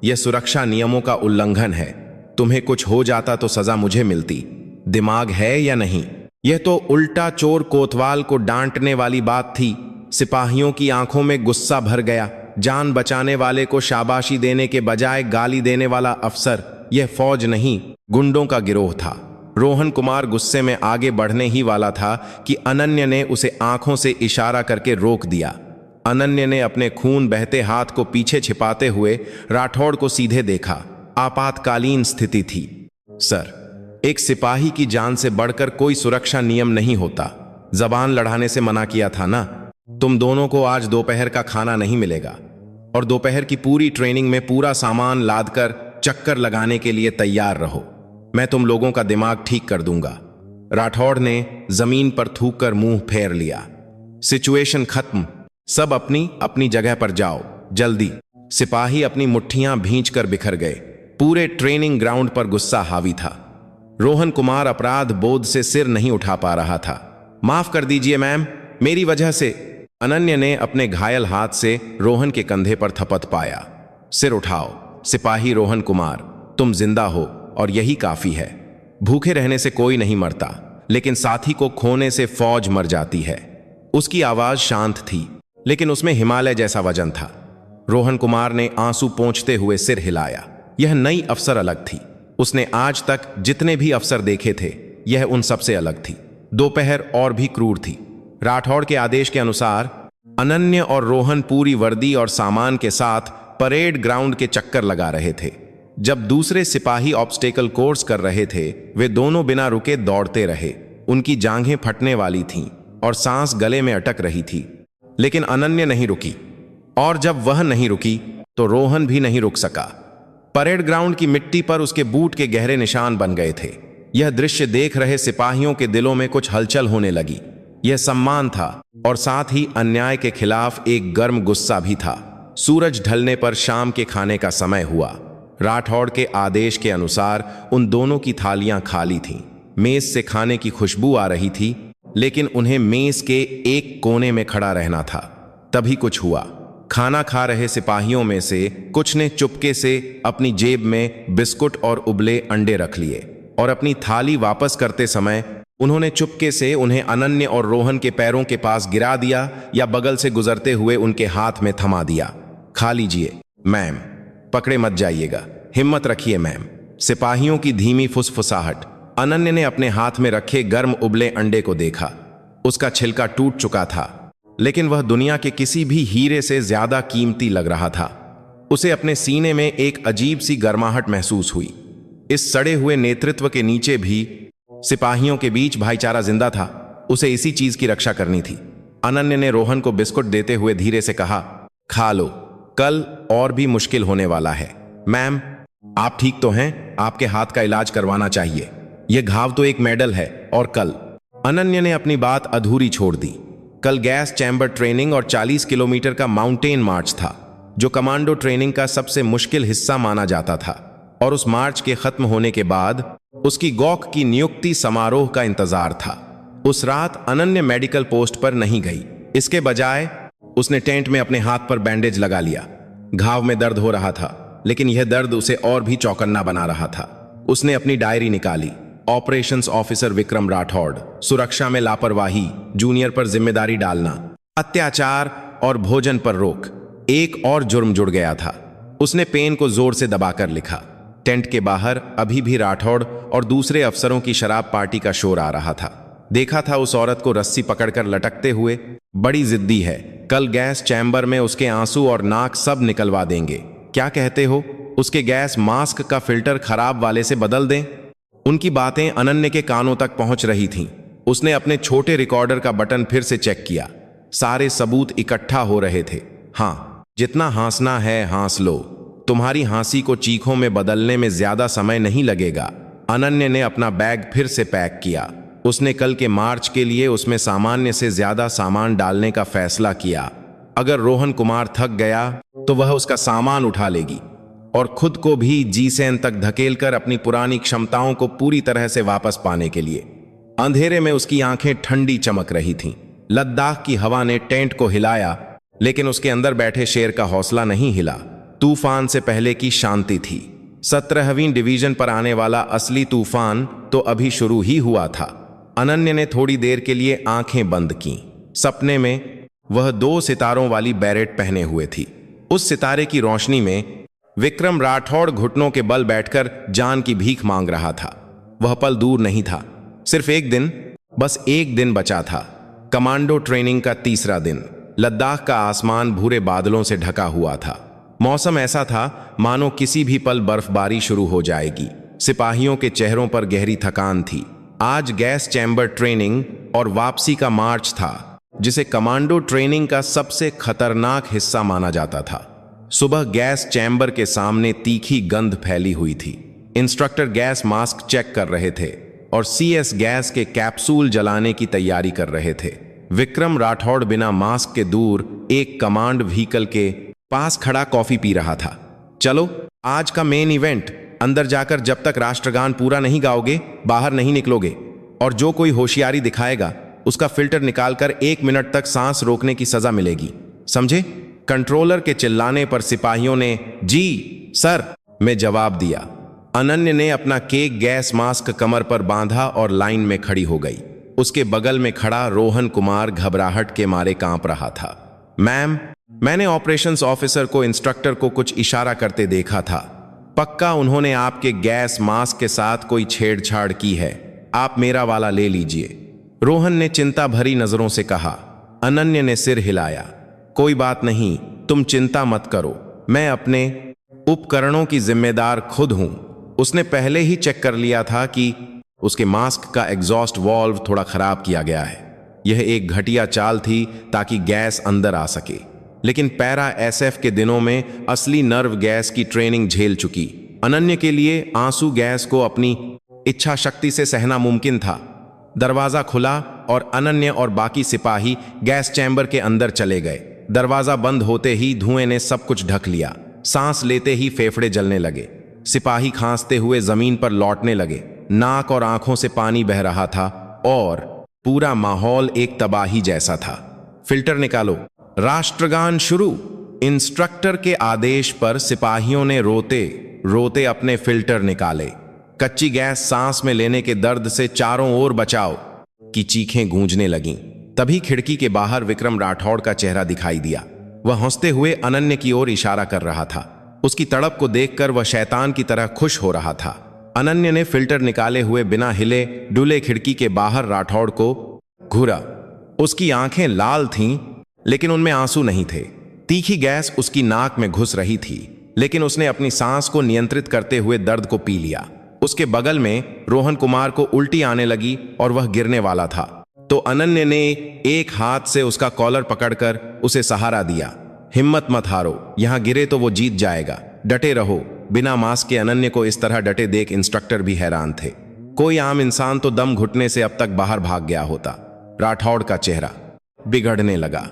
यह सुरक्षा नियमों का उल्लंघन है। तुम्हें कुछ हो जाता तो सजा मुझे मिलती। दिमाग है या नहीं? यह तो उल्टा चोर कोतवाल को डांटने वाली बात थी। सिपाहियों की आंखों में गुस्सा भर गया। जान बचाने वाले को शाबाशी देने के बजाय गाली देने वाला अफसर। यह फौज नहीं, गुंडों का गिरोह था। रोहन कुमार गुस्से में आगे बढ़ने ही वाला था कि अनन्य ने उसे आंखों से इशारा करके रोक दिया। अनन्य ने अपने खून बहते हाथ को पीछे छिपाते हुए राठौड़ को सीधे देखा। आपातकालीन स्थिति थी सर। एक सिपाही की जान से बढ़कर कोई सुरक्षा नियम नहीं होता। जबान लड़ाने से मना किया था ना। तुम दोनों को आज दोपहर का खाना नहीं मिलेगा और दोपहर की पूरी ट्रेनिंग में पूरा सामान लादकर चक्कर लगाने के लिए तैयार रहो। मैं तुम लोगों का दिमाग ठीक कर दूंगा। राठौड़ ने जमीन पर थूककर मुंह फेर लिया। सिचुएशन खत्म। सब अपनी अपनी जगह पर जाओ, जल्दी। सिपाही अपनी मुट्ठियां भींचकर बिखर गए। पूरे ट्रेनिंग ग्राउंड पर गुस्सा हावी था। रोहन कुमार अपराध बोध से सिर नहीं उठा पा रहा था। माफ कर दीजिए मैम, मेरी वजह से। अनन्य ने अपने घायल हाथ से रोहन के कंधे पर थपथ पाया। सिर उठाओ सिपाही रोहन कुमार, तुम जिंदा हो और यही काफी है। भूखे रहने से कोई नहीं मरता, लेकिन साथी को खोने से फौज मर जाती है। उसकी आवाज शांत थी, लेकिन उसमें हिमालय जैसा वजन था। रोहन कुमार ने आंसू पोंछते हुए सिर हिलाया। यह नई अफसर अलग थी। उसने आज तक जितने भी अफसर देखे थे, यह उन सबसे अलग थी। दोपहर और भी क्रूर थी। राठौड़ के आदेश के अनुसार अनन्य और रोहन पूरी वर्दी और सामान के साथ परेड ग्राउंड के चक्कर लगा रहे थे। जब दूसरे सिपाही ऑब्स्टेकल कोर्स कर रहे थे, वे दोनों बिना रुके दौड़ते रहे। उनकी जांघें फटने वाली थीं और सांस गले में अटक रही थी। लेकिन अनन्य नहीं रुकी, और जब वह नहीं रुकी तो रोहन भी नहीं रुक सका। परेड ग्राउंड की मिट्टी पर उसके बूट के गहरे निशान बन गए थे। यह दृश्य देख रहे सिपाहियों के दिलों में कुछ हलचल होने लगी। यह सम्मान था और साथ ही अन्याय के खिलाफ एक गर्म गुस्सा भी था। सूरज ढलने पर शाम के खाने का समय हुआ। राठौड़ के आदेश के अनुसार उन दोनों की थालियां खाली थीं। मेज से खाने की खुशबू आ रही थी, लेकिन उन्हें मेज के एक कोने में खड़ा रहना था। तभी कुछ हुआ। खाना खा रहे सिपाहियों में से कुछ ने चुपके से अपनी जेब में बिस्कुट और उबले अंडे रख लिए और अपनी थाली वापस करते समय उन्होंने चुपके से उन्हें अनन्य और रोहन के पैरों के पास गिरा दिया या बगल से गुजरते हुए उनके हाथ में थमा दिया। खा लीजिए मैम, पकड़े मत जाइएगा, हिम्मत रखिए मैम। सिपाहियों की धीमी फुसफुसाहट। अनन्य ने अपने हाथ में रखे गर्म उबले अंडे को देखा। उसका छिलका टूट चुका था, लेकिन वह दुनिया के किसी भी हीरे से ज्यादा कीमती लग रहा था। उसे अपने सीने में एक अजीब सी गर्माहट महसूस हुई। इस सड़े हुए नेतृत्व के नीचे भी सिपाहियों के बीच भाईचारा जिंदा था। उसे इसी चीज की रक्षा करनी थी। अनन्य ने रोहन को बिस्कुट देते हुए धीरे से कहा, खा लो, कल और भी मुश्किल होने वाला है। मैम, आप ठीक तो हैं? आपके हाथ का इलाज करवाना चाहिए। यह घाव तो एक मेडल है। और कल? अनन्य ने अपनी बात अधूरी छोड़ दी। कल गैस चैम्बर ट्रेनिंग और 40 किलोमीटर का माउंटेन मार्च था, जो कमांडो ट्रेनिंग का सबसे मुश्किल हिस्सा माना जाता था। और उस मार्च के खत्म होने के बाद उसकी गौक की नियुक्ति समारोह का इंतजार था। उस रात अनन्य मेडिकल पोस्ट पर नहीं गई। इसके बजाय उसने टेंट में अपने हाथ पर बैंडेज लगा लिया। घाव में दर्द हो रहा था, लेकिन यह दर्द उसे और भी चौकन्ना बना रहा था। उसने अपनी डायरी निकाली। ऑपरेशंस ऑफिसर विक्रम राठौड़, सुरक्षा में लापरवाही, जूनियर पर जिम्मेदारी डालना, अत्याचार और भोजन पर रोक। एक और जुर्म जुड़ गया था। उसने पेन को जोर से दबाकर लिखा। टेंट के बाहर अभी भी राठौड़ और दूसरे अफसरों की शराब पार्टी का शोर आ रहा था। देखा था उस औरत को रस्सी पकड़कर लटकते हुए। बड़ी जिद्दी है, कल गैस चैम्बर में उसके आंसू और नाक सब निकलवा देंगे। क्या कहते हो, उसके गैस मास्क का फिल्टर खराब वाले से बदल दें? उनकी बातें अनन्य के कानों तक पहुंच रही थीं। उसने अपने छोटे रिकॉर्डर का बटन फिर से चेक किया। सारे सबूत इकट्ठा हो रहे थे। हाँ, जितना हंसना है हंस लो। तुम्हारी हंसी को चीखों में बदलने में ज्यादा समय नहीं लगेगा। अनन्य ने अपना बैग फिर से पैक किया। उसने कल के मार्च के लिए उसमें सामान्य से ज्यादा सामान डालने का फैसला किया। अगर रोहन कुमार थक गया तो वह उसका सामान उठा लेगी और खुद को भी जीसैन तक धकेलकर अपनी पुरानी क्षमताओं को पूरी तरह से वापस पाने के लिए। अंधेरे में उसकी आंखें ठंडी चमक रही थीं। लद्दाख की हवा ने टेंट को हिलाया, लेकिन उसके अंदर बैठे शेर का हौसला नहीं हिला। तूफान से पहले की शांति थी। 17वीं डिवीजन पर आने वाला असली तूफान तो अभी शुरू ही हुआ था। अनन्य ने थोड़ी देर के लिए आंखें बंद कीं। सपने में वह 2 सितारों वाली बैरेट पहने हुए थी। उस सितारे की रोशनी में विक्रम राठौड़ घुटनों के बल बैठकर जान की भीख मांग रहा था। वह पल दूर नहीं था। सिर्फ एक दिन, बस एक दिन बचा था। कमांडो ट्रेनिंग का 3रा दिन। लद्दाख का आसमान भूरे बादलों से ढका हुआ था। मौसम ऐसा था मानो किसी भी पल बर्फबारी शुरू हो जाएगी। सिपाहियों के चेहरों पर गहरी थकान थी। आज गैस चैम्बर ट्रेनिंग और वापसी का मार्च था, जिसे कमांडो ट्रेनिंग का सबसे खतरनाक हिस्सा माना जाता था। सुबह गैस चैम्बर के सामने तीखी गंध फैली हुई थी। इंस्ट्रक्टर गैस मास्क चेक कर रहे थे और CS गैस के कैप्सूल जलाने की तैयारी कर रहे थे। विक्रम राठौड़ बिना मास्क के दूर एक कमांड व्हीकल के पास खड़ा कॉफी पी रहा था। चलो, आज का मेन इवेंट। अंदर जाकर जब तक राष्ट्रगान पूरा नहीं गाओगे, बाहर नहीं निकलोगे। और जो कोई होशियारी दिखाएगा, उसका फिल्टर निकालकर 1 मिनट तक सांस रोकने की सजा मिलेगी, समझे? कंट्रोलर के चिल्लाने पर सिपाहियों ने जी सर में जवाब दिया। अनन्य ने अपना केक गैस मास्क कमर पर बांधा और लाइन में खड़ी हो गई। उसके बगल में खड़ा रोहन कुमार घबराहट के मारे कांप रहा था। मैम, मैंने ऑपरेशंस ऑफिसर को इंस्ट्रक्टर को कुछ इशारा करते देखा था। पक्का उन्होंने आपके गैस मास्क के साथ कोई छेड़छाड़ की है। आप मेरा वाला ले लीजिए, रोहन ने चिंता भरी नजरों से कहा। अनन्य ने सिर हिलाया। कोई बात नहीं, तुम चिंता मत करो। मैं अपने उपकरणों की जिम्मेदार खुद हूं। उसने पहले ही चेक कर लिया था कि उसके मास्क का एग्जॉस्ट वाल्व थोड़ा खराब किया गया है। यह एक घटिया चाल थी ताकि गैस अंदर आ सके, लेकिन पैरा SF के दिनों में असली नर्व गैस की ट्रेनिंग झेल चुकी अनन्य के लिए आंसू गैस को अपनी इच्छा शक्ति से सहना मुमकिन था। दरवाजा खुला और अनन्य और बाकी सिपाही गैस चैम्बर के अंदर चले गए। दरवाजा बंद होते ही धुएं ने सब कुछ ढक लिया। सांस लेते ही फेफड़े जलने लगे। सिपाही खांसते हुए जमीन पर लौटने लगे। नाक और आंखों से पानी बह रहा था और पूरा माहौल एक तबाही जैसा था। फिल्टर निकालो, राष्ट्रगान शुरू। इंस्ट्रक्टर के आदेश पर सिपाहियों ने रोते रोते अपने फिल्टर निकाले। कच्ची गैस सांस में लेने के दर्द से चारों ओर बचाओ की चीखें गूंजने लगीं। तभी खिड़की के बाहर विक्रम राठौड़ का चेहरा दिखाई दिया। वह हंसते हुए अनन्य की ओर इशारा कर रहा था। उसकी तड़प को देखकर वह शैतान की तरह खुश हो रहा था। अनन्य ने फिल्टर निकाले हुए बिना हिले डुले खिड़की के बाहर राठौड़ को घूरा। उसकी आंखें लाल थीं, लेकिन उनमें आंसू नहीं थे। तीखी गैस उसकी नाक में घुस रही थी, लेकिन उसने अपनी सांस को नियंत्रित करते हुए दर्द को पी लिया। उसके बगल में रोहन कुमार को उल्टी आने लगी और वह गिरने वाला था, तो अनन्य ने एक हाथ से उसका कॉलर पकड़कर उसे सहारा दिया। हिम्मत मत हारो, यहां गिरे तो वो जीत जाएगा, डटे रहो। बिना मास्क के अनन्य को इस तरह डटे देख इंस्ट्रक्टर भी हैरान थे। कोई आम इंसान तो दम घुटने से अब तक बाहर भाग गया होता। राठौड़ का चेहरा बिगड़ने लगा।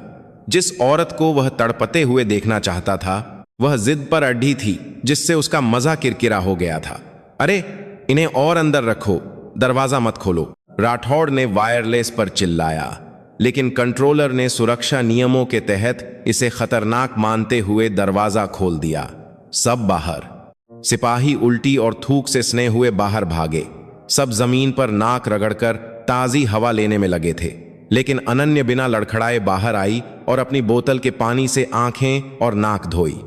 जिस औरत को वह तड़पते हुए देखना चाहता था, वह जिद पर अड़ी थी, जिससे उसका मजा किरकिरा हो गया था। अरे, इन्हें और अंदर रखो, दरवाजा मत खोलो, राठौड़ ने वायरलेस पर चिल्लाया। लेकिन कंट्रोलर ने सुरक्षा नियमों के तहत इसे खतरनाक मानते हुए दरवाजा खोल दिया। सब बाहर। सिपाही उल्टी और थूक से सने हुए बाहर भागे। सब जमीन पर नाक रगड़कर ताजी हवा लेने में लगे थे। लेकिन अनन्य बिना लड़खड़ाए बाहर आई और अपनी बोतल के पानी से आंखें और नाक धोई।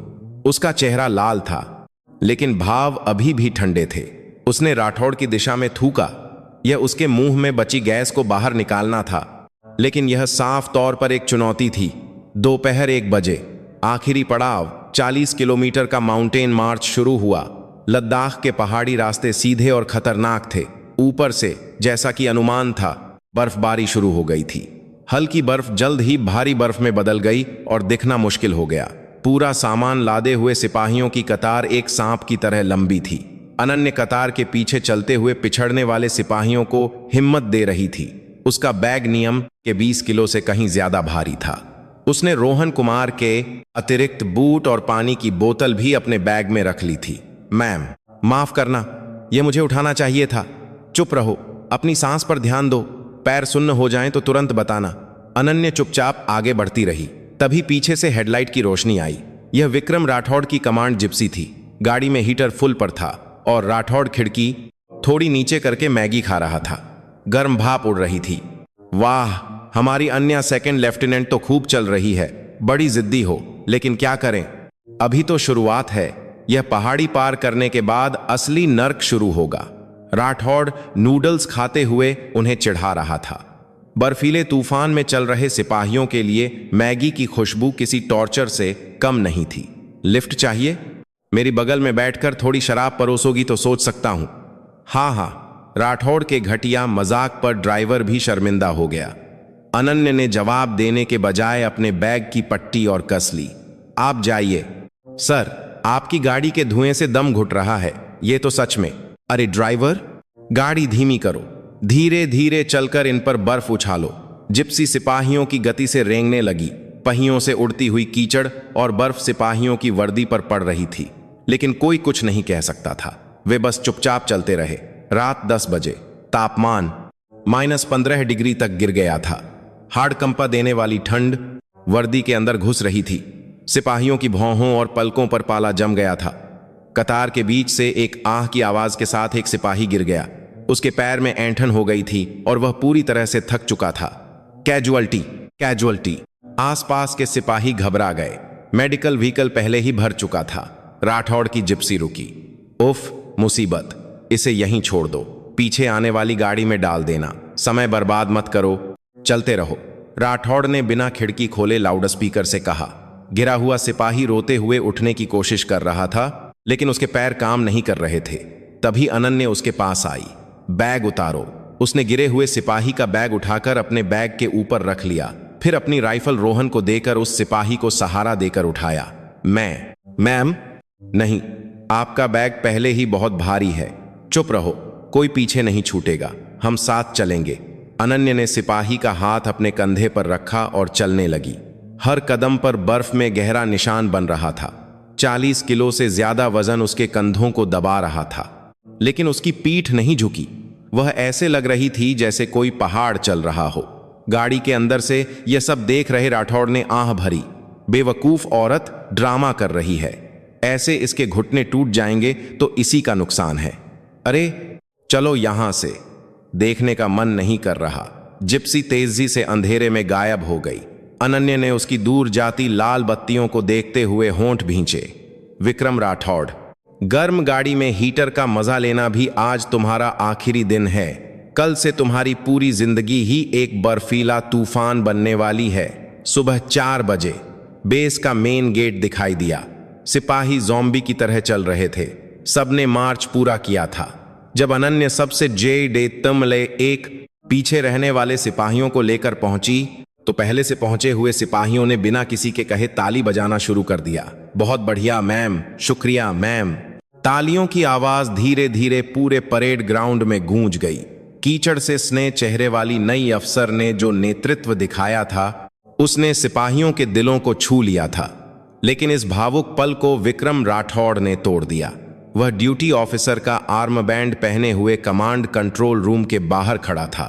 उसका चेहरा लाल था, लेकिन भाव अभी भी ठंडे थे। उसने राठौड़ की दिशा में थूका। यह उसके मुंह में बची गैस को बाहर निकालना था, लेकिन यह साफ तौर पर एक चुनौती थी। दोपहर 1 बजे, आखिरी पड़ाव। 40 किलोमीटर का माउंटेन मार्च शुरू हुआ। लद्दाख के पहाड़ी रास्ते सीधे और खतरनाक थे। ऊपर से, जैसा कि अनुमान था, बर्फबारी शुरू हो गई थी। हल्की बर्फ जल्द ही भारी बर्फ में बदल गई और दिखना मुश्किल हो गया। पूरा सामान लादे हुए सिपाहियों की कतार एक सांप की तरह लंबी थी। अनन्य कतार के पीछे चलते हुए पिछड़ने वाले सिपाहियों को हिम्मत दे रही थी। उसका बैग नियम के 20 किलो से कहीं ज्यादा भारी था। उसने रोहन कुमार के अतिरिक्त बूट और पानी की बोतल भी अपने बैग में रख ली थी। मैम, माफ करना, यह मुझे उठाना चाहिए था। चुप रहो, अपनी सांस पर ध्यान दो। पैर सुन्न हो जाएं तो तुरंत बताना। अनन्य चुपचाप आगे बढ़ती रही। तभी पीछे से हेडलाइट की रोशनी आई। यह विक्रम राठौड़ की कमांड जिप्सी थी। गाड़ी में हीटर फुल पर था और राठौड़ खिड़की थोड़ी नीचे करके मैगी खा रहा था। गर्म भाप उड़ रही थी। वाह, हमारी अन्य सेकंड लेफ्टिनेंट तो खूब चल रही है। बड़ी जिद्दी हो, लेकिन क्या करें, अभी तो शुरुआत है। यह पहाड़ी पार करने के बाद असली नर्क शुरू होगा। राठौड़ नूडल्स खाते हुए उन्हें चिढ़ा रहा था। बर्फीले तूफान में चल रहे सिपाहियों के लिए मैगी की खुशबू किसी टॉर्चर से कम नहीं थी। लिफ्ट चाहिए? मेरी बगल में बैठकर थोड़ी शराब परोसोगी तो सोच सकता हूं। हाँ, राठौड़ के घटिया मजाक पर ड्राइवर भी शर्मिंदा हो गया। अनन्य ने जवाब देने के बजाय अपने बैग की पट्टी और कस ली। आप जाइए। सर, आपकी गाड़ी के धुएं से दम घुट रहा है, ये तो सच में। अरे ड्राइवर, गाड़ी धीमी करो। धीरे धीरे चलकर इन पर बर्फ उछालो। जिप्सी सिपाहियों की गति से रेंगने लगी। पहियों से उड़ती हुई कीचड़ और बर्फ सिपाहियों की वर्दी पर पड़ रही थी, लेकिन कोई कुछ नहीं कह सकता था। वे बस चुपचाप चलते रहे। रात 10 बजे। तापमान -15 डिग्री तक गिर गया था। हाड़ कंपा देने वाली ठंड वर्दी के अंदर घुस रही थी। सिपाहियों की भौहों और पलकों पर पाला जम गया था। कतार के बीच से एक आह की आवाज के साथ एक सिपाही गिर गया। उसके पैर में ऐंठन हो गई थी और वह पूरी तरह से थक चुका था। Casualty, casualty. आसपास के सिपाही घबरा गए। मेडिकल व्हीकल पहले ही भर चुका था। राठौड़ की जिप्सी रुकी। उफ, मुसीबत, इसे यहीं छोड़ दो। पीछे आने वाली गाड़ी में डाल देना। समय बर्बाद मत करो, चलते रहो। राठौड़ ने बिना खिड़की खोले लाउडस्पीकर से कहा। गिरा हुआ सिपाही रोते हुए उठने की कोशिश कर रहा था, लेकिन उसके पैर काम नहीं कर रहे थे। तभी अनन्य उसके पास आई। बैग उतारो। उसने गिरे हुए सिपाही का बैग उठाकर अपने बैग के ऊपर रख लिया, फिर अपनी राइफल रोहन को देकर उस सिपाही को सहारा देकर उठाया। मैम, नहीं, आपका बैग पहले ही बहुत भारी है। चुप रहो, कोई पीछे नहीं छूटेगा, हम साथ चलेंगे। अनन्य ने सिपाही का हाथ अपने कंधे पर रखा और चलने लगी। हर कदम पर बर्फ में गहरा निशान बन रहा था। 40 किलो से ज्यादा वजन उसके कंधों को दबा रहा था, लेकिन उसकी पीठ नहीं झुकी। वह ऐसे लग रही थी जैसे कोई पहाड़ चल रहा हो। गाड़ी के अंदर से यह सब देख रहे राठौड़ ने आह भरी। बेवकूफ औरत ड्रामा कर रही है। ऐसे इसके घुटने टूट जाएंगे तो इसी का नुकसान है। अरे चलो यहां से, देखने का मन नहीं कर रहा। जिप्सी तेजी से अंधेरे में गायब हो गई। अनन्य ने उसकी दूर जाती लाल बत्तियों को देखते हुए होंठ भींचे। विक्रम राठौड़, गर्म गाड़ी में हीटर का मजा लेना भी आज तुम्हारा आखिरी दिन है। कल से तुम्हारी पूरी जिंदगी ही एक बर्फीला तूफान बनने वाली है। सुबह 4 बजे बेस का मेन गेट दिखाई दिया। सिपाही ज़ॉम्बी की तरह चल रहे थे। सबने मार्च पूरा किया था। जब अनन्य सबसे तमले एक पीछे रहने वाले सिपाहियों को लेकर पहुंची, तो पहले से पहुंचे हुए सिपाहियों ने बिना किसी के कहे ताली बजाना शुरू कर दिया। बहुत बढ़िया मैम, शुक्रिया मैम। तालियों की आवाज धीरे धीरे पूरे परेड ग्राउंड में गूंज गई। कीचड़ से स्नेह चेहरे वाली नई अफसर ने जो नेतृत्व दिखाया था, उसने सिपाहियों के दिलों को छू लिया था। लेकिन इस भावुक पल को विक्रम राठौड़ ने तोड़ दिया। वह ड्यूटी ऑफिसर का आर्म बैंड पहने हुए कमांड कंट्रोल रूम के बाहर खड़ा था।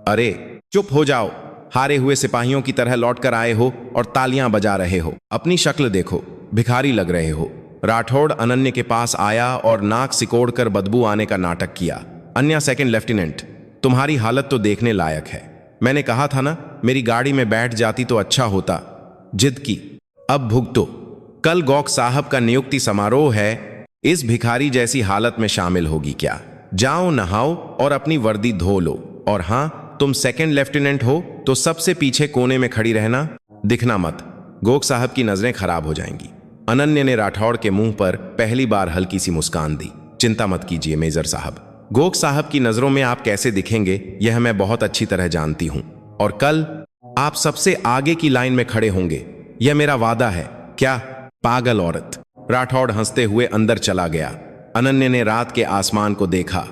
अरे चुप हो जाओ, हारे हुए सिपाहियों की तरह लौट कर आए हो और तालियां बजा रहे हो। अपनी शक्ल देखो, भिखारी लग रहे हो। राठौड़ अनन्य के पास आया और नाक सिकोड़कर बदबू आने का नाटक किया। अन्य सेकंड लेफ्टिनेंट, तुम्हारी हालत तो देखने लायक है। मैंने कहा था ना, मेरी गाड़ी में बैठ जाती तो अच्छा होता। जिद की, अब भुगतो। कल गौक साहब का नियुक्ति समारोह है, इस भिखारी जैसी हालत में शामिल होगी क्या? जाओ नहाओ और अपनी वर्दी धो लो। और हाँ, तुम सेकंड लेफ्टिनेंट हो तो सबसे पीछे कोने में खड़ी रहना, दिखना मत। गोक साहब की नजरें खराब हो जाएंगी। अनन्य ने राठौड़ के मुंह पर पहली बार हल्की सी मुस्कान दी। चिंता मत कीजिए मेजर साहब, गोख साहब की नजरों में आप कैसे दिखेंगे यह मैं बहुत अच्छी तरह जानती हूं, और कल आप सबसे आगे की लाइन में खड़े होंगे, यह मेरा वादा है। क्या? पागल औरत। राठौड़ हंसते हुए अंदर चला गया। अनन्य ने रात के आसमान को देखा।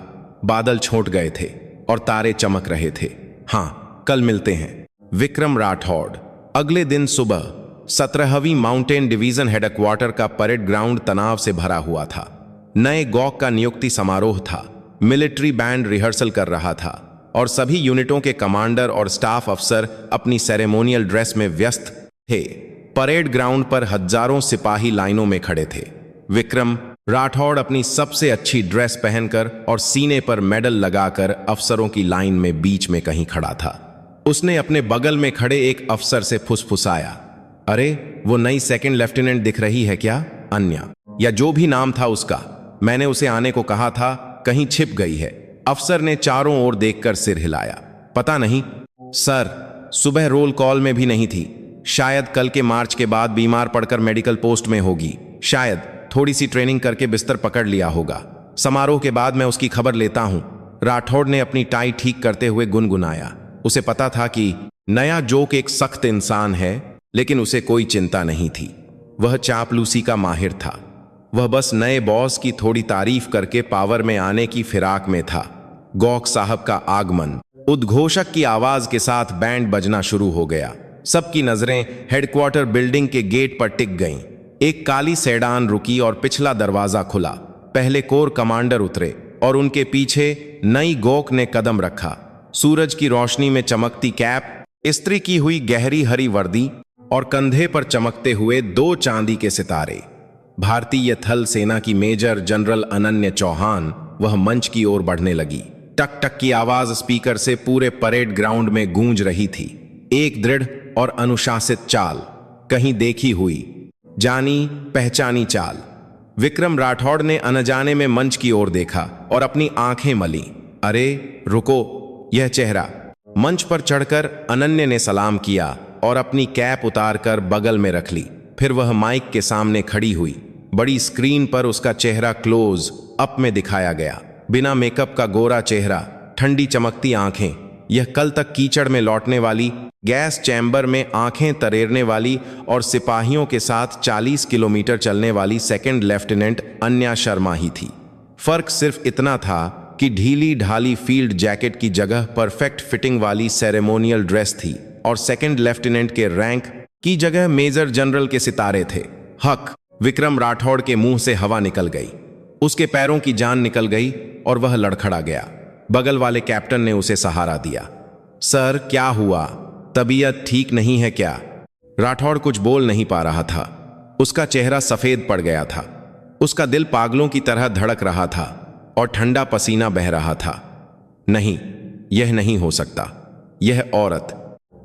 बादल छोट गए थे और तारे चमक रहे थे। हाँ, कल मिलते हैं। विक्रम राठौड़। अगले दिन सुबह 17वीं माउंटेन डिवीजन हेडक्वार्टर का परेड ग्राउंड तनाव से भरा हुआ था। नए गॉक का नियुक्ति समारोह था। मिलिट्री बैंड रिहर्सल कर रहा था और सभी यूनिटों के कमांडर और स्टाफ अफसर अपनी सेरेमोनियल ड्रेस में व्यस्त थे। परेड ग्राउंड पर हजारों सिपाही लाइनों में खड़े थे। विक्रम राठौड़ अपनी सबसे अच्छी ड्रेस पहनकर और सीने पर मेडल लगाकर अफसरों की लाइन में बीच में कहीं खड़ा था। उसने अपने बगल में खड़े एक अफसर से फुसफुसाया, अरे वो नई सेकंड लेफ्टिनेंट दिख रही है क्या? अन्या या जो भी नाम था उसका, मैंने उसे आने को कहा था, कहीं छिप गई है। अफसर ने चारों ओर देखकर सिर हिलाया। पता नहीं सर, सुबह रोल कॉल में भी नहीं थी। शायद कल के मार्च के बाद बीमार पड़कर मेडिकल पोस्ट में होगी। शायद थोड़ी सी ट्रेनिंग करके बिस्तर पकड़ लिया होगा। समारोह के बाद मैं उसकी खबर लेता हूं। राठौड़ ने अपनी टाई ठीक करते हुए गुनगुनाया। उसे पता था कि नया जोक एक सख्त इंसान है, लेकिन उसे कोई चिंता नहीं थी। वह चापलूसी का माहिर था। वह बस नए बॉस की थोड़ी तारीफ करके पावर में आने की फिराक में था। गौक साहब का आगमन। उद्घोषक की आवाज के साथ बैंड बजना शुरू हो गया। सबकी नजरें हेडक्वार्टर बिल्डिंग के गेट पर टिक गईं। एक काली सेडान रुकी और पिछला दरवाजा खुला। पहले कोर कमांडर उतरे और उनके पीछे नई गौक ने कदम रखा। सूरज की रोशनी में चमकती कैप, इस्त्री की हुई गहरी हरी वर्दी और कंधे पर चमकते हुए 2 चांदी के सितारे। भारतीय थल सेना की मेजर जनरल अनन्य चौहान वह मंच की ओर बढ़ने लगी। टक टक की आवाज स्पीकर से पूरे परेड ग्राउंड में गूंज रही थी। एक दृढ़ और अनुशासित चाल, कहीं देखी हुई, जानी पहचानी चाल। विक्रम राठौड़ ने अनजाने में मंच की ओर देखा और अपनी आंखें मली। अरे रुको, यह चेहरा। मंच पर चढ़कर अनन्य ने सलाम किया और अपनी कैप उतारकर बगल में रख ली। फिर वह माइक के सामने खड़ी हुई। बड़ी स्क्रीन पर उसका चेहरा क्लोज अप में दिखाया गया। बिना मेकअप का गोरा चेहरा, ठंडी चमकती आंखें। यह कल तक कीचड़ में लौटने वाली, गैस चैम्बर में आंखें तरेरने वाली और सिपाहियों के साथ 40 किलोमीटर चलने वाली सेकंड लेफ्टिनेंट अन्या शर्मा ही थी। फर्क सिर्फ इतना था कि ढीली ढाली फील्ड जैकेट की जगह परफेक्ट फिटिंग वाली सेरेमोनियल ड्रेस थी और सेकंड लेफ्टिनेंट के रैंक की जगह मेजर जनरल के सितारे थे। हक। विक्रम राठौड़ के मुंह से हवा निकल गई। उसके पैरों की जान निकल गई और वह लड़खड़ा गया। बगल वाले कैप्टन ने उसे सहारा दिया। सर क्या हुआ? तबीयत ठीक नहीं है क्या? राठौड़ कुछ बोल नहीं पा रहा था। उसका चेहरा सफेद पड़ गया था। उसका दिल पागलों की तरह धड़क रहा था और ठंडा पसीना बह रहा था। नहीं, यह नहीं हो सकता।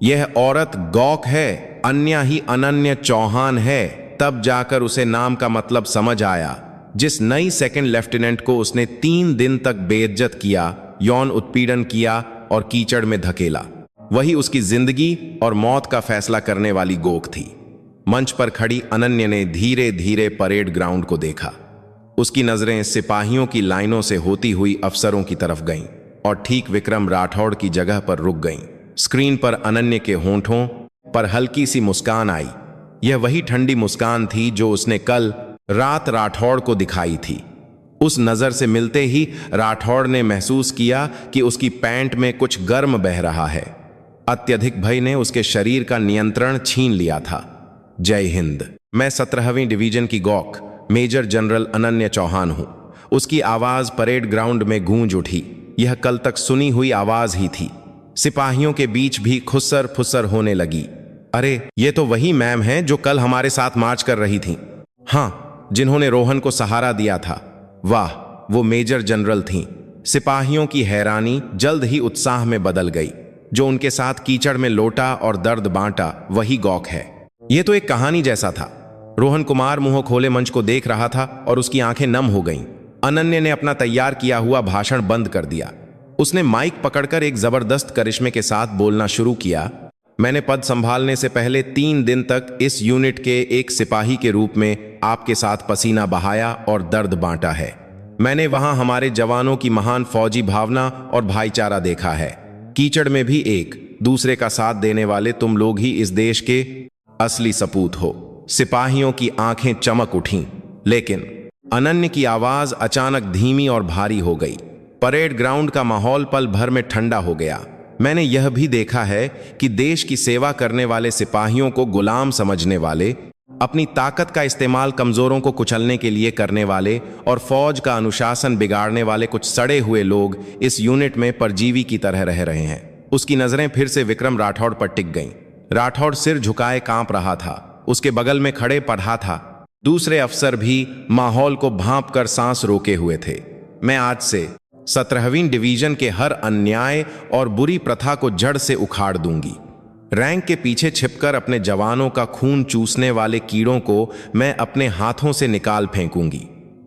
यह औरत गौक है, अन्या ही अनन्य चौहान है। तब जाकर उसे नाम का मतलब समझ आया। जिस नई सेकंड लेफ्टिनेंट को उसने 3 दिन तक बेइज्जत किया, यौन उत्पीड़न किया और कीचड़ में धकेला, वही उसकी जिंदगी और मौत का फैसला करने वाली गोक थी। मंच पर खड़ी अनन्य ने धीरे धीरे परेड ग्राउंड को देखा। उसकी नजरें सिपाहियों की लाइनों से होती हुई अफसरों की तरफ गईं और ठीक विक्रम राठौड़ की जगह पर रुक गईं। स्क्रीन पर अनन्य के होंठों पर हल्की सी मुस्कान आई। यह वही ठंडी मुस्कान थी जो उसने कल रात राठौड़ को दिखाई थी। उस नजर से मिलते ही राठौड़ ने महसूस किया कि उसकी पैंट में कुछ गर्म बह रहा है। अत्यधिक भय ने उसके शरीर का नियंत्रण छीन लिया था। जय हिंद। मैं 17वीं डिवीजन की गौक मेजर जनरल अनन्य चौहान हूं। उसकी आवाज परेड ग्राउंड में गूंज उठी। यह कल तक सुनी हुई आवाज ही थी। सिपाहियों के बीच भी खुसर फुसर होने लगी। अरे ये तो वही मैम हैं जो कल हमारे साथ मार्च कर रही थीं। हाँ, जिन्होंने रोहन को सहारा दिया था। वाह, वो मेजर जनरल थीं। सिपाहियों की हैरानी जल्द ही उत्साह में बदल गई। जो उनके साथ कीचड़ में लोटा और दर्द बांटा, वही गौक है। ये तो एक कहानी जैसा था। रोहन कुमार मुंह खोले मंच को देख रहा था और उसकी आंखें नम हो गईं। अनन्य ने अपना तैयार किया हुआ भाषण बंद कर दिया। उसने माइक पकड़कर एक जबरदस्त करिश्मे के साथ बोलना शुरू किया। मैंने पद संभालने से पहले 3 दिन तक इस यूनिट के एक सिपाही के रूप में आपके साथ पसीना बहाया और दर्द बांटा है। मैंने वहां हमारे जवानों की महान फौजी भावना और भाईचारा देखा है। कीचड़ में भी एक दूसरे का साथ देने वाले तुम लोग ही इस देश के असली सपूत हो। सिपाहियों की आंखें चमक उठीं, लेकिन अनन्य की आवाज अचानक धीमी और भारी हो गई। परेड ग्राउंड का माहौल पल भर में ठंडा हो गया। मैंने यह भी देखा है कि देश की सेवा करने वाले सिपाहियों को गुलाम समझने वाले, अपनी ताकत का इस्तेमाल कमजोरों को कुचलने के लिए करने वाले और फौज का अनुशासन बिगाड़ने वाले कुछ सड़े हुए लोग इस यूनिट में परजीवी की तरह रह रहे हैं। उसकी नजरें फिर से विक्रम राठौड़ पर टिक गईं। राठौड़ सिर झुकाए कांप रहा था। उसके बगल में खड़े पढ़ा था। दूसरे अफसर भी माहौल को भांप कर सांस रोके हुए थे। मैं आज से 17वीं डिवीजन के हर अन्याय और बुरी प्रथा को जड़ से उखाड़ दूंगी। रैंक के पीछे छिपकर अपने जवानों का खून चूसने वाले कीड़ों को मैं अपने हाथों से निकाल फेंकूंगी।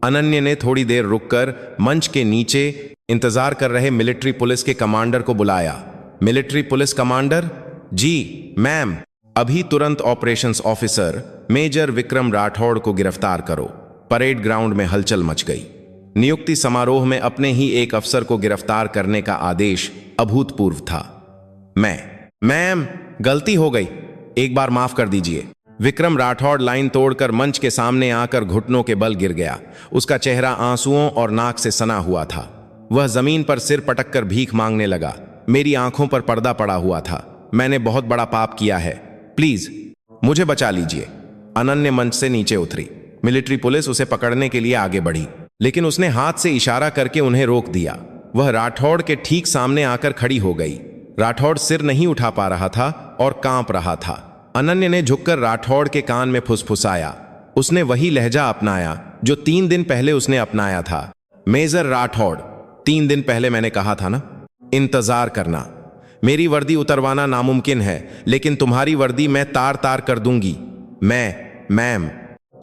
अनन्य ने थोड़ी देर रुककर मंच के नीचे इंतजार कर रहे मिलिट्री पुलिस के कमांडर को बुलाया। Military police commander? जी मैम। अभी तुरंत operations officer major Vikram Rathore को गिरफ्तार करो। परेड ग्राउंड में हलचल मच गई। नियुक्ति समारोह में अपने ही एक अफसर को गिरफ्तार करने का आदेश अभूतपूर्व था। मैम गलती हो गई, एक बार माफ कर दीजिए। विक्रम राठौड़ लाइन तोड़कर मंच के सामने आकर घुटनों के बल गिर गया। उसका चेहरा आंसुओं और नाक से सना हुआ था। वह जमीन पर सिर पटक कर भीख मांगने लगा। मेरी आंखों पर पर्दा पड़ा हुआ था। मैंने बहुत बड़ा पाप किया है, प्लीज मुझे बचा लीजिए। अनन्य मंच से नीचे उतरी। मिलिट्री पुलिस उसे पकड़ने के लिए आगे बढ़ी, लेकिन उसने हाथ से इशारा करके उन्हें रोक दिया। वह राठौड़ के ठीक सामने आकर खड़ी हो गई। राठौड़ सिर नहीं उठा पा रहा था और कांप रहा था। अनन्य ने झुककर राठौड़ के कान में फुसफुसाया। उसने वही लहजा अपनाया जो 3 दिन पहले उसने अपनाया था। मेजर राठौड़, 3 दिन पहले मैंने कहा था ना, इंतजार करना। मेरी वर्दी उतरवाना नामुमकिन है, लेकिन तुम्हारी वर्दी मैं तार तार कर दूंगी। मैम,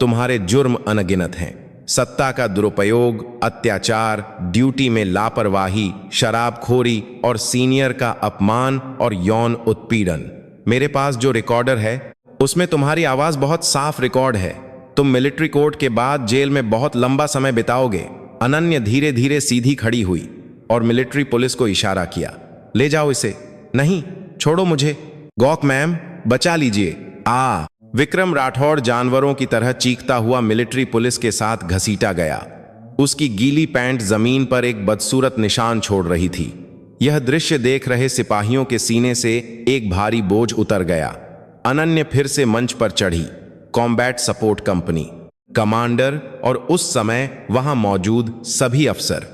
तुम्हारे जुर्म अनगिनत हैं। सत्ता का दुरुपयोग, अत्याचार, ड्यूटी में लापरवाही, शराबखोरी और सीनियर का अपमान और यौन उत्पीड़न। मेरे पास जो रिकॉर्डर है उसमें तुम्हारी आवाज बहुत साफ रिकॉर्ड है। तुम मिलिट्री कोर्ट के बाद जेल में बहुत लंबा समय बिताओगे। अनन्य धीरे धीरे सीधी खड़ी हुई और मिलिट्री पुलिस को इशारा किया। ले जाओ इसे। नहीं, छोड़ो मुझे। गौक मैम, बचा लीजिए। विक्रम राठौड़ जानवरों की तरह चीखता हुआ मिलिट्री पुलिस के साथ घसीटा गया। उसकी गीली पैंट जमीन पर एक बदसूरत निशान छोड़ रही थी। यह दृश्य देख रहे सिपाहियों के सीने से एक भारी बोझ उतर गया। अनन्य फिर से मंच पर चढ़ी। कॉम्बैट सपोर्ट कंपनी कमांडर और उस समय वहां मौजूद सभी अफसर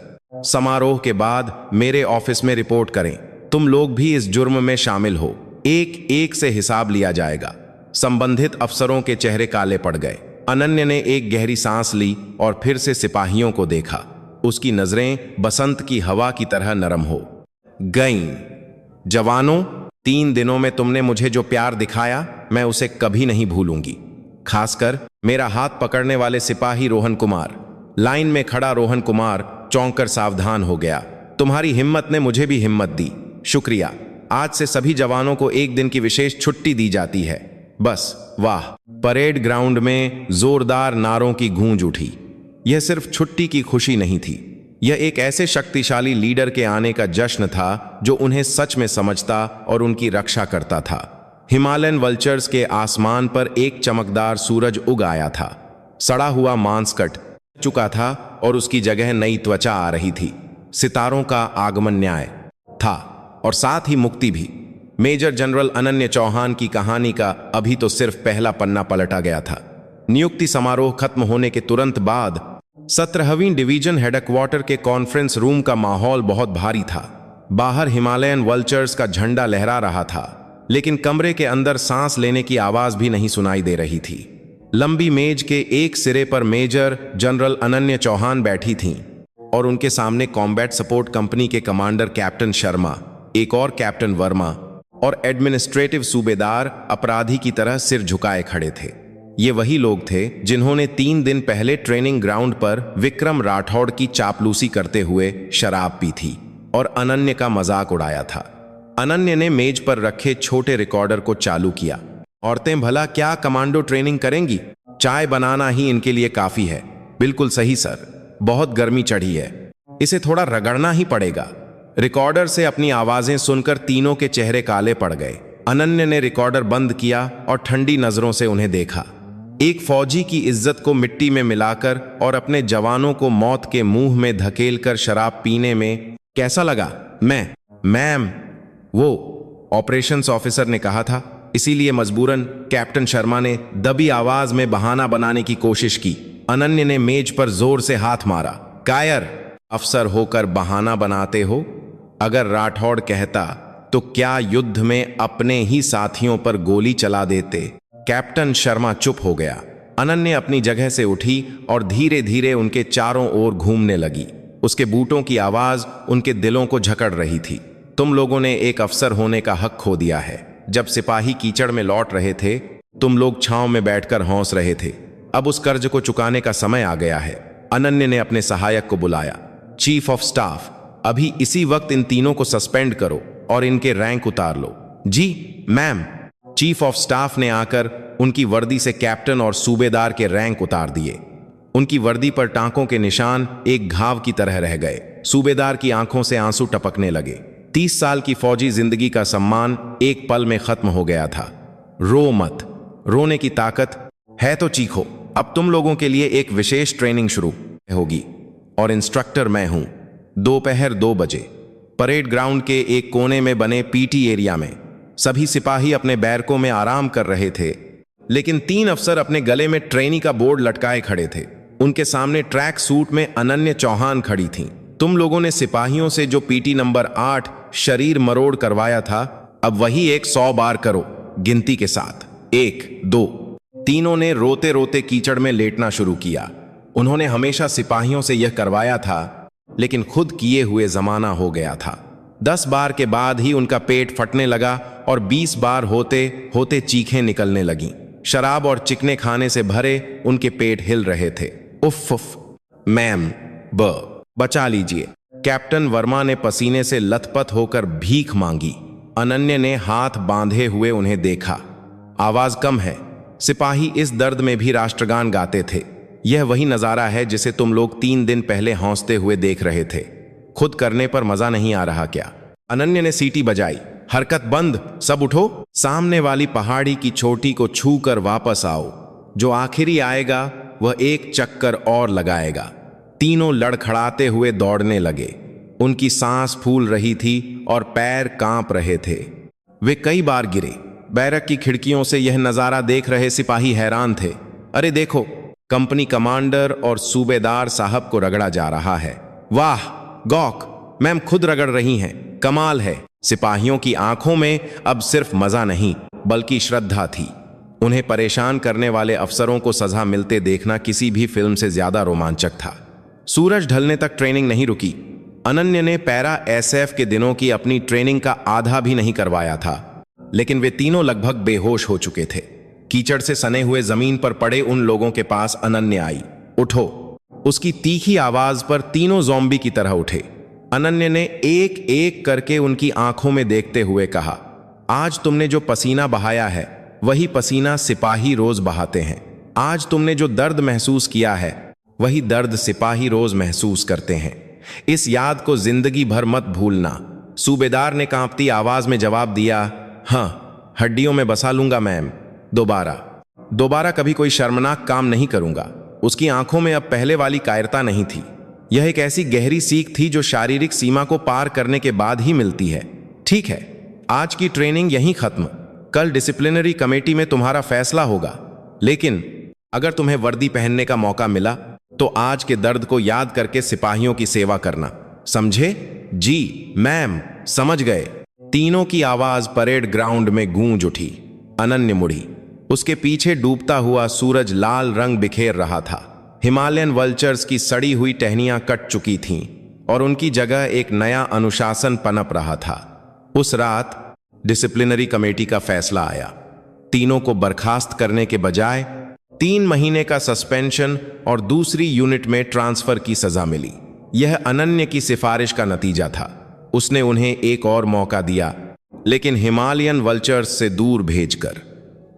समारोह के बाद मेरे ऑफिस में रिपोर्ट करें। तुम लोग भी इस जुर्म में शामिल हो। एक एक से हिसाब लिया जाएगा। संबंधित अफसरों के चेहरे काले पड़ गए। अनन्य ने एक गहरी सांस ली और फिर से सिपाहियों को देखा। उसकी नजरें बसंत की हवा की तरह नरम हो गईं। जवानों, 3 दिनों में तुमने मुझे जो प्यार दिखाया, मैं उसे कभी नहीं भूलूंगी। खासकर मेरा हाथ पकड़ने वाले सिपाही रोहन कुमार। लाइन में खड़ा रोहन कुमार चौंक कर सावधान हो गया। तुम्हारी हिम्मत ने मुझे भी हिम्मत दी। शुक्रिया। आज से सभी जवानों को एक दिन की विशेष छुट्टी दी जाती है। बस वाह। परेड ग्राउंड में जोरदार नारों की गूंज उठी। यह सिर्फ छुट्टी की खुशी नहीं थी, यह एक ऐसे शक्तिशाली लीडर के आने का जश्न था जो उन्हें सच में समझता और उनकी रक्षा करता था। हिमालयन वल्चर्स के आसमान पर एक चमकदार सूरज उग आया था। सड़ा हुआ मांस कट चुका था और उसकी जगह नई त्वचा आ रही थी। सितारों का आगमन न्याय था और साथ ही मुक्ति भी। मेजर जनरल अनन्य चौहान की कहानी का अभी तो सिर्फ पहला पन्ना पलटा गया था। नियुक्ति समारोह खत्म होने के तुरंत बाद 17वीं डिवीजन हेडक्वार्टर के कॉन्फ्रेंस रूम का माहौल बहुत भारी था। बाहर हिमालयन वल्चर्स का झंडा लहरा रहा था, लेकिन कमरे के अंदर सांस लेने की आवाज भी नहीं सुनाई दे रही थी। लंबी मेज के एक सिरे पर मेजर जनरल अनन्य चौहान बैठी थीं और उनके सामने कॉम्बैट सपोर्ट कंपनी के कमांडर कैप्टन शर्मा, एक और कैप्टन वर्मा और एडमिनिस्ट्रेटिव सूबेदार अपराधी की तरह सिर झुकाए खड़े थे। ये वही लोग थे जिन्होंने 3 दिन पहले ट्रेनिंग ग्राउंड पर विक्रम राठौड़ की चापलूसी करते हुए शराब पी थी और अनन्य का मजाक उड़ाया था। अनन्य ने मेज पर रखे छोटे रिकॉर्डर को चालू किया। औरतें भला क्या कमांडो ट्रेनिंग करेंगी? चाय बनाना ही इनके लिए काफी है। बिल्कुल सही सर, बहुत गर्मी चढ़ी है, इसे थोड़ा रगड़ना ही पड़ेगा। रिकॉर्डर से अपनी आवाजें सुनकर तीनों के चेहरे काले पड़ गए। अनन्य ने रिकॉर्डर बंद किया और ठंडी नजरों से उन्हें देखा। एक फौजी की इज्जत को मिट्टी में मिलाकर और अपने जवानों को मौत के मुंह में धकेलकर शराब पीने में कैसा लगा? मैम, वो ऑपरेशंस ऑफिसर ने कहा था, इसीलिए मजबूरन कैप्टन शर्मा ने दबी आवाज में बहाना बनाने की कोशिश की। अनन्य ने मेज पर जोर से हाथ मारा। कायर, अफसर होकर बहाना बनाते हो? अगर राठौड़ कहता तो क्या युद्ध में अपने ही साथियों पर गोली चला देते? कैप्टन शर्मा चुप हो गया। अनन्य अपनी जगह से उठी और धीरे धीरे उनके चारों ओर घूमने लगी। उसके बूटों की आवाज उनके दिलों को झकड़ रही थी। तुम लोगों ने एक अफसर होने का हक खो दिया है। जब सिपाही कीचड़ में लौट रहे थे, तुम लोग छांव में बैठकर हौंस रहे थे। अब उस कर्ज को चुकाने का समय आ गया है। अनन्य ने अपने सहायक को बुलाया। चीफ ऑफ स्टाफ, अभी इसी वक्त इन तीनों को सस्पेंड करो और इनके रैंक उतार लो। जी मैम। चीफ ऑफ स्टाफ ने आकर उनकी वर्दी से कैप्टन और सूबेदार के रैंक उतार दिए। उनकी वर्दी पर टांकों के निशान एक घाव की तरह रह गए। सूबेदार की आंखों से आंसू टपकने लगे। 30 साल की फौजी जिंदगी का सम्मान एक पल में खत्म हो गया था। रो मत, रोने की ताकत है तो चीखो। अब तुम लोगों के लिए एक विशेष ट्रेनिंग शुरू होगी और इंस्ट्रक्टर मैं हूं। दोपहर 2 बजे परेड ग्राउंड के एक कोने में बने पीटी एरिया में सभी सिपाही अपने बैरकों में आराम कर रहे थे, लेकिन 3 अफसर अपने गले में ट्रेनी का बोर्ड लटकाए खड़े थे। उनके सामने ट्रैक सूट में अनन्य चौहान खड़ी थीं। तुम लोगों ने सिपाहियों से जो पीटी नंबर 8 शरीर मरोड़ करवाया था, अब वही 100 बार करो गिनती के साथ। 1, 2। तीनों ने रोते रोते कीचड़ में लेटना शुरू किया। उन्होंने हमेशा सिपाहियों से यह करवाया था, लेकिन खुद किए हुए जमाना हो गया था। 10 बार के बाद ही उनका पेट फटने लगा और 20 बार होते होते चीखें निकलने लगीं। शराब और चिकने खाने से भरे उनके पेट हिल रहे थे। उफ, मैम, बचा लीजिए। कैप्टन वर्मा ने पसीने से लथपथ होकर भीख मांगी। अनन्य ने हाथ बांधे हुए उन्हें देखा। आवाज कम है। सिपाही इस दर्द में भी राष्ट्रगान गाते थे। यह वही नजारा है जिसे तुम लोग 3 दिन पहले हौंसते हुए देख रहे थे। खुद करने पर मजा नहीं आ रहा क्या? अनन्य ने सीटी बजाई। हरकत बंद, सब उठो। सामने वाली पहाड़ी की चोटी को छूकर वापस आओ। जो आखिरी आएगा वह एक चक्कर और लगाएगा। तीनों लड़खड़ाते हुए दौड़ने लगे। उनकी सांस फूल रही थी और पैर कांप रहे थे। वे कई बार गिरे। बैरक की खिड़कियों से यह नजारा देख रहे सिपाही हैरान थे। अरे देखो, कंपनी कमांडर और सूबेदार साहब को रगड़ा जा रहा है। वाह गौक, मैम खुद रगड़ रही हैं, कमाल है। सिपाहियों की आंखों में अब सिर्फ मजा नहीं बल्कि श्रद्धा थी। उन्हें परेशान करने वाले अफसरों को सजा मिलते देखना किसी भी फिल्म से ज्यादा रोमांचक था। सूरज ढलने तक ट्रेनिंग नहीं रुकी। अनन्य ने पैरा एसएफ के दिनों की अपनी ट्रेनिंग का आधा भी नहीं करवाया था, लेकिन वे तीनों लगभग बेहोश हो चुके थे। कीचड़ से सने हुए जमीन पर पड़े उन लोगों के पास अनन्य आई। उठो। उसकी तीखी आवाज पर तीनों ज़ॉम्बी की तरह उठे। अनन्य ने एक एक करके उनकी आंखों में देखते हुए कहा, आज तुमने जो पसीना बहाया है वही पसीना सिपाही रोज बहाते हैं। आज तुमने जो दर्द महसूस किया है वही दर्द सिपाही रोज महसूस करते हैं। इस याद को जिंदगी भर मत भूलना। सूबेदार ने कांपती आवाज में जवाब दिया, हाँ, हड्डियों में बसा लूंगा मैम। दोबारा कभी कोई शर्मनाक काम नहीं करूंगा। उसकी आंखों में अब पहले वाली कायरता नहीं थी। यह एक ऐसी गहरी सीख थी जो शारीरिक सीमा को पार करने के बाद ही मिलती है। ठीक है, आज की ट्रेनिंग यहीं खत्म। कल डिसिप्लिनरी कमेटी में तुम्हारा फैसला होगा, लेकिन अगर तुम्हें वर्दी पहनने का मौका मिला तो आज के दर्द को याद करके सिपाहियों की सेवा करना, समझे? जी मैम, समझ गए। तीनों की आवाज परेड ग्राउंड में गूंज उठी। अनन्य मुड़ी। उसके पीछे डूबता हुआ सूरज लाल रंग बिखेर रहा था। हिमालयन वल्चर्स की सड़ी हुई टहनियां कट चुकी थीं और उनकी जगह एक नया अनुशासन पनप रहा था। उस रात डिसिप्लिनरी कमेटी का फैसला आया। तीनों को बर्खास्त करने के बजाय 3 महीने का सस्पेंशन और दूसरी यूनिट में ट्रांसफर की सजा मिली। यह अनन्य की सिफारिश का नतीजा था। उसने उन्हें एक और मौका दिया, लेकिन हिमालयन वल्चर्स से दूर भेजकर।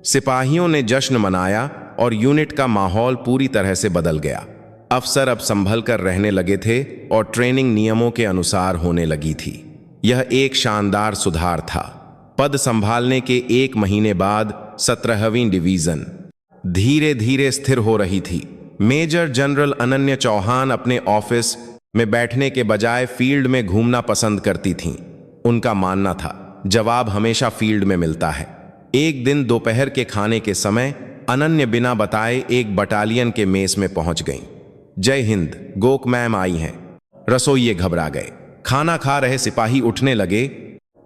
सिपाहियों ने जश्न मनाया और यूनिट का माहौल पूरी तरह से बदल गया। अफसर अब संभल कर रहने लगे थे और ट्रेनिंग नियमों के अनुसार होने लगी थी। यह एक शानदार सुधार था। पद संभालने के 1 महीने बाद 17वीं डिवीजन धीरे धीरे स्थिर हो रही थी। मेजर जनरल अनन्य चौहान अपने ऑफिस में बैठने के बजाय फील्ड में घूमना पसंद करती थीं। उनका मानना था, जवाब हमेशा फील्ड में मिलता है। एक दिन दोपहर के खाने के समय अनन्य बिना बताए एक बटालियन के मेस में पहुंच गईं। जय हिंद, गोक मैम आई हैं। रसोइये घबरा गए। खाना खा रहे सिपाही उठने लगे,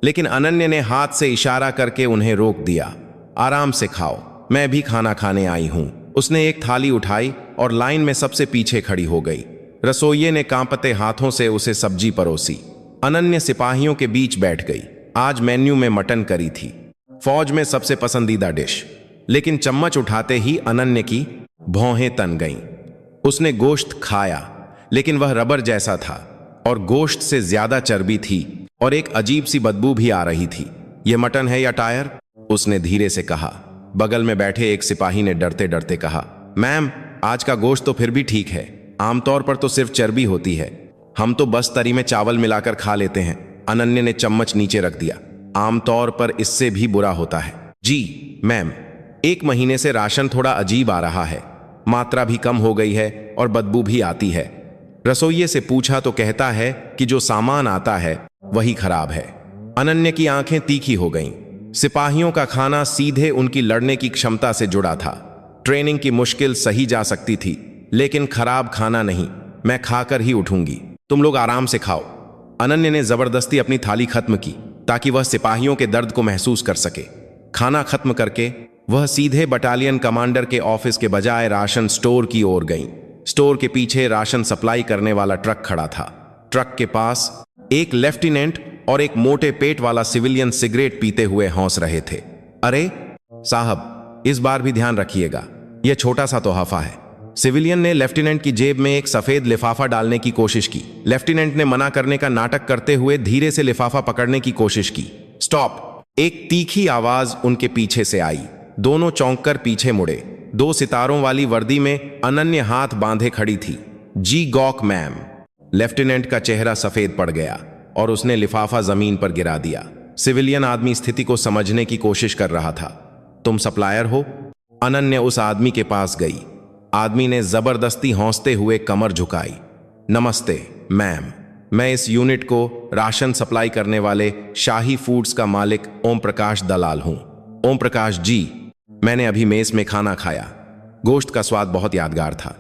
लेकिन अनन्य ने हाथ से इशारा करके उन्हें रोक दिया। आराम से खाओ, मैं भी खाना खाने आई हूं। उसने एक थाली उठाई और लाइन में सबसे पीछे खड़ी हो गई। रसोइये ने कांपते हाथों से उसे सब्जी परोसी। अनन्य सिपाहियों के बीच बैठ गई। आज मेन्यू में मटन करी थी, फौज में सबसे पसंदीदा डिश। लेकिन चम्मच उठाते ही अनन्य की भौहें तन गईं। उसने गोश्त खाया, लेकिन वह रबर जैसा था और गोश्त से ज्यादा चर्बी थी और एक अजीब सी बदबू भी आ रही थी। यह मटन है या टायर? उसने धीरे से कहा। बगल में बैठे एक सिपाही ने डरते डरते कहा, मैम, आज का गोश्त तो फिर भी ठीक है। आमतौर पर तो सिर्फ चर्बी होती है। हम तो बस तरी में चावल मिलाकर खा लेते हैं। अनन्य ने चम्मच नीचे रख दिया। आमतौर पर इससे भी बुरा होता है। जी मैम, 1 महीने से राशन थोड़ा अजीब आ रहा है। मात्रा भी कम हो गई है और बदबू भी आती है। रसोइये से पूछा तो कहता है कि जो सामान आता है वही खराब है। अनन्य की आंखें तीखी हो गईं। सिपाहियों का खाना सीधे उनकी लड़ने की क्षमता से जुड़ा था। ट्रेनिंग की मुश्किल सही जा सकती थी, लेकिन खराब खाना नहीं। मैं खाकर ही उठूंगी, तुम लोग आराम से खाओ। अनन्य ने जबरदस्ती अपनी थाली खत्म की ताकि वह सिपाहियों के दर्द को महसूस कर सके। खाना खत्म करके वह सीधे बटालियन कमांडर के ऑफिस के बजाय राशन स्टोर की ओर गईं। स्टोर के पीछे राशन सप्लाई करने वाला ट्रक खड़ा था। ट्रक के पास एक लेफ्टिनेंट और एक मोटे पेट वाला सिविलियन सिगरेट पीते हुए हौंस रहे थे। अरे साहब, इस बार भी ध्यान रखिएगा, यह छोटा सा तोहफा है। सिविलियन ने लेफ्टिनेंट की जेब में एक सफेद लिफाफा डालने की कोशिश की। लेफ्टिनेंट ने मना करने का नाटक करते हुए धीरे से लिफाफा पकड़ने की कोशिश की। स्टॉप! एक तीखी आवाज उनके पीछे से आई। दोनों चौंक कर पीछे मुड़े। 2 सितारों वाली वर्दी में अनन्य हाथ बांधे खड़ी थी। जी गॉक मैम। लेफ्टिनेंट का चेहरा सफेद पड़ गया और उसने लिफाफा जमीन पर गिरा दिया। सिविलियन आदमी स्थिति को समझने की कोशिश कर रहा था। तुम सप्लायर हो? अनन्य उस आदमी के पास गई। आदमी ने जबरदस्ती हौंसते हुए कमर झुकाई। नमस्ते मैम, मैं इस यूनिट को राशन सप्लाई करने वाले शाही फूड्स का मालिक ओम प्रकाश दलाल हूं। ओम प्रकाश जी, मैंने अभी मेस में खाना खाया। गोश्त का स्वाद बहुत यादगार था,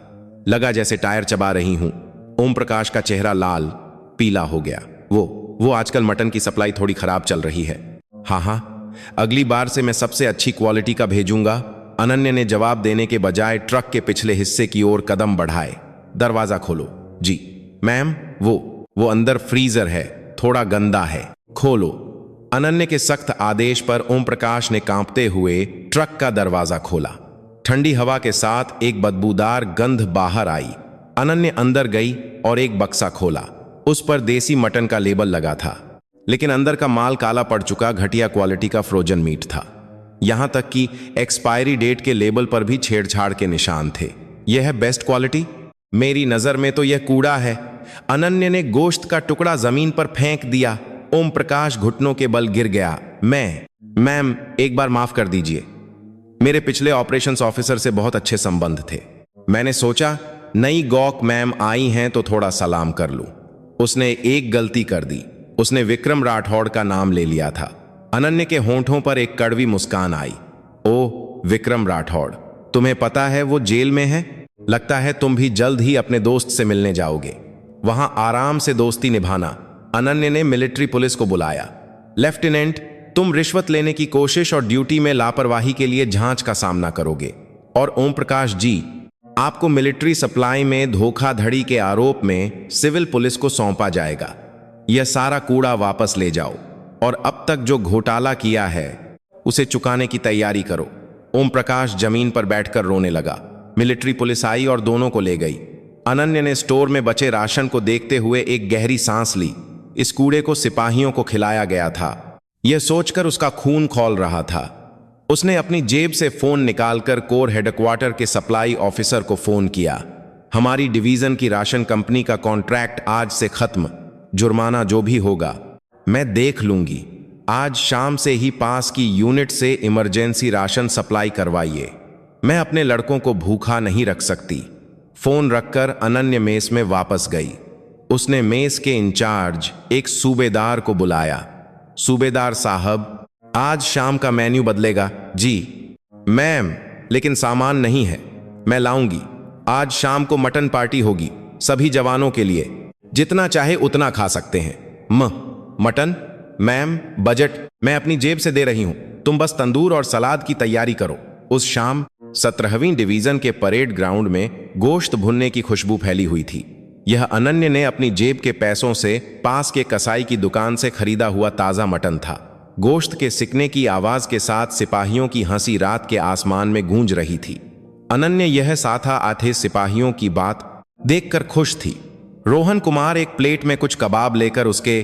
लगा जैसे टायर चबा रही हूं। ओम प्रकाश का चेहरा लाल पीला हो गया। वो आजकल मटन की सप्लाई थोड़ी खराब चल रही है। हाँ, अगली बार से मैं सबसे अच्छी क्वालिटी का भेजूंगा। अनन्य ने जवाब देने के बजाय ट्रक के पिछले हिस्से की ओर कदम बढ़ाए। दरवाजा खोलो। जी मैम, वो अंदर फ्रीजर है, थोड़ा गंदा है, खोलो। अनन्य के सख्त आदेश पर ओम प्रकाश ने कांपते हुए ट्रक का दरवाजा खोला। ठंडी हवा के साथ एक बदबूदार गंध बाहर आई। अनन्य अंदर गई और एक बक्सा खोला। उस पर देसी मटन का लेबल लगा था, लेकिन अंदर का माल काला पड़ चुका घटिया क्वालिटी का फ्रोजन मीट था। यहां तक कि एक्सपायरी डेट के लेबल पर भी छेड़छाड़ के निशान थे। यह है बेस्ट क्वालिटी? मेरी नजर में तो यह कूड़ा है। अनन्य ने गोश्त का टुकड़ा जमीन पर फेंक दिया। ओम प्रकाश घुटनों के बल गिर गया। मैम, एक बार माफ कर दीजिए। मेरे पिछले ऑपरेशंस ऑफिसर से बहुत अच्छे संबंध थे। मैंने सोचा नई गॉक मैम आई हैं तो थोड़ा सलाम कर लूं। उसने एक गलती कर दी। उसने विक्रम राठौड़ का नाम ले लिया था। अनन्य के होंठों पर एक कड़वी मुस्कान आई। ओह विक्रम राठौड़, तुम्हें पता है वो जेल में है? लगता है तुम भी जल्द ही अपने दोस्त से मिलने जाओगे। वहां आराम से दोस्ती निभाना। अनन्य ने मिलिट्री पुलिस को बुलाया। लेफ्टिनेंट, तुम रिश्वत लेने की कोशिश और ड्यूटी में लापरवाही के लिए जांच का सामना करोगे। और ओम प्रकाश जी, आपको मिलिट्री सप्लाई में धोखाधड़ी के आरोप में सिविल पुलिस को सौंपा जाएगा। यह सारा कूड़ा वापस ले जाओ और अब तक जो घोटाला किया है उसे चुकाने की तैयारी करो। ओम प्रकाश जमीन पर बैठकर रोने लगा। मिलिट्री पुलिस आई और दोनों को ले गई। अनन्य ने स्टोर में बचे राशन को देखते हुए एक गहरी सांस ली। इस कूड़े को सिपाहियों को खिलाया गया था। यह सोचकर उसका खून खौल रहा था। उसने अपनी जेब से फोन निकालकर कोर हेडक्वार्टर के सप्लाई ऑफिसर को फोन किया। हमारी डिवीजन की राशन कंपनी का कॉन्ट्रैक्ट आज से खत्म, जुर्माना जो भी होगा मैं देख लूंगी। आज शाम से ही पास की यूनिट से इमरजेंसी राशन सप्लाई करवाइए। मैं अपने लड़कों को भूखा नहीं रख सकती। फोन रखकर अनन्य मेस में वापस गई। उसने मेस के इंचार्ज एक सूबेदार को बुलाया। सूबेदार साहब, आज शाम का मेन्यू बदलेगा। जी मैम, लेकिन सामान नहीं है। मैं लाऊंगी। आज शाम को मटन पार्टी होगी, सभी जवानों के लिए। जितना चाहे उतना खा सकते हैं। मटन? मैम, बजट मैं अपनी जेब से दे रही हूं, तुम बस तंदूर और सलाद की तैयारी करो। उस शाम 17वीं डिवीजन के परेड ग्राउंड में गोश्त भुनने की खुशबू फैली हुई थी। यह अनन्य ने अपनी जेब के पैसों से पास के कसाई की दुकान से खरीदा हुआ ताजा मटन था। गोश्त के सिकने की आवाज के साथ सिपाहियों की हंसी रात के आसमान में गूंज रही थी। अनन्य यह साथा आधे सिपाहियों की बात देखकर खुश थी। रोहन कुमार एक प्लेट में कुछ कबाब लेकर उसके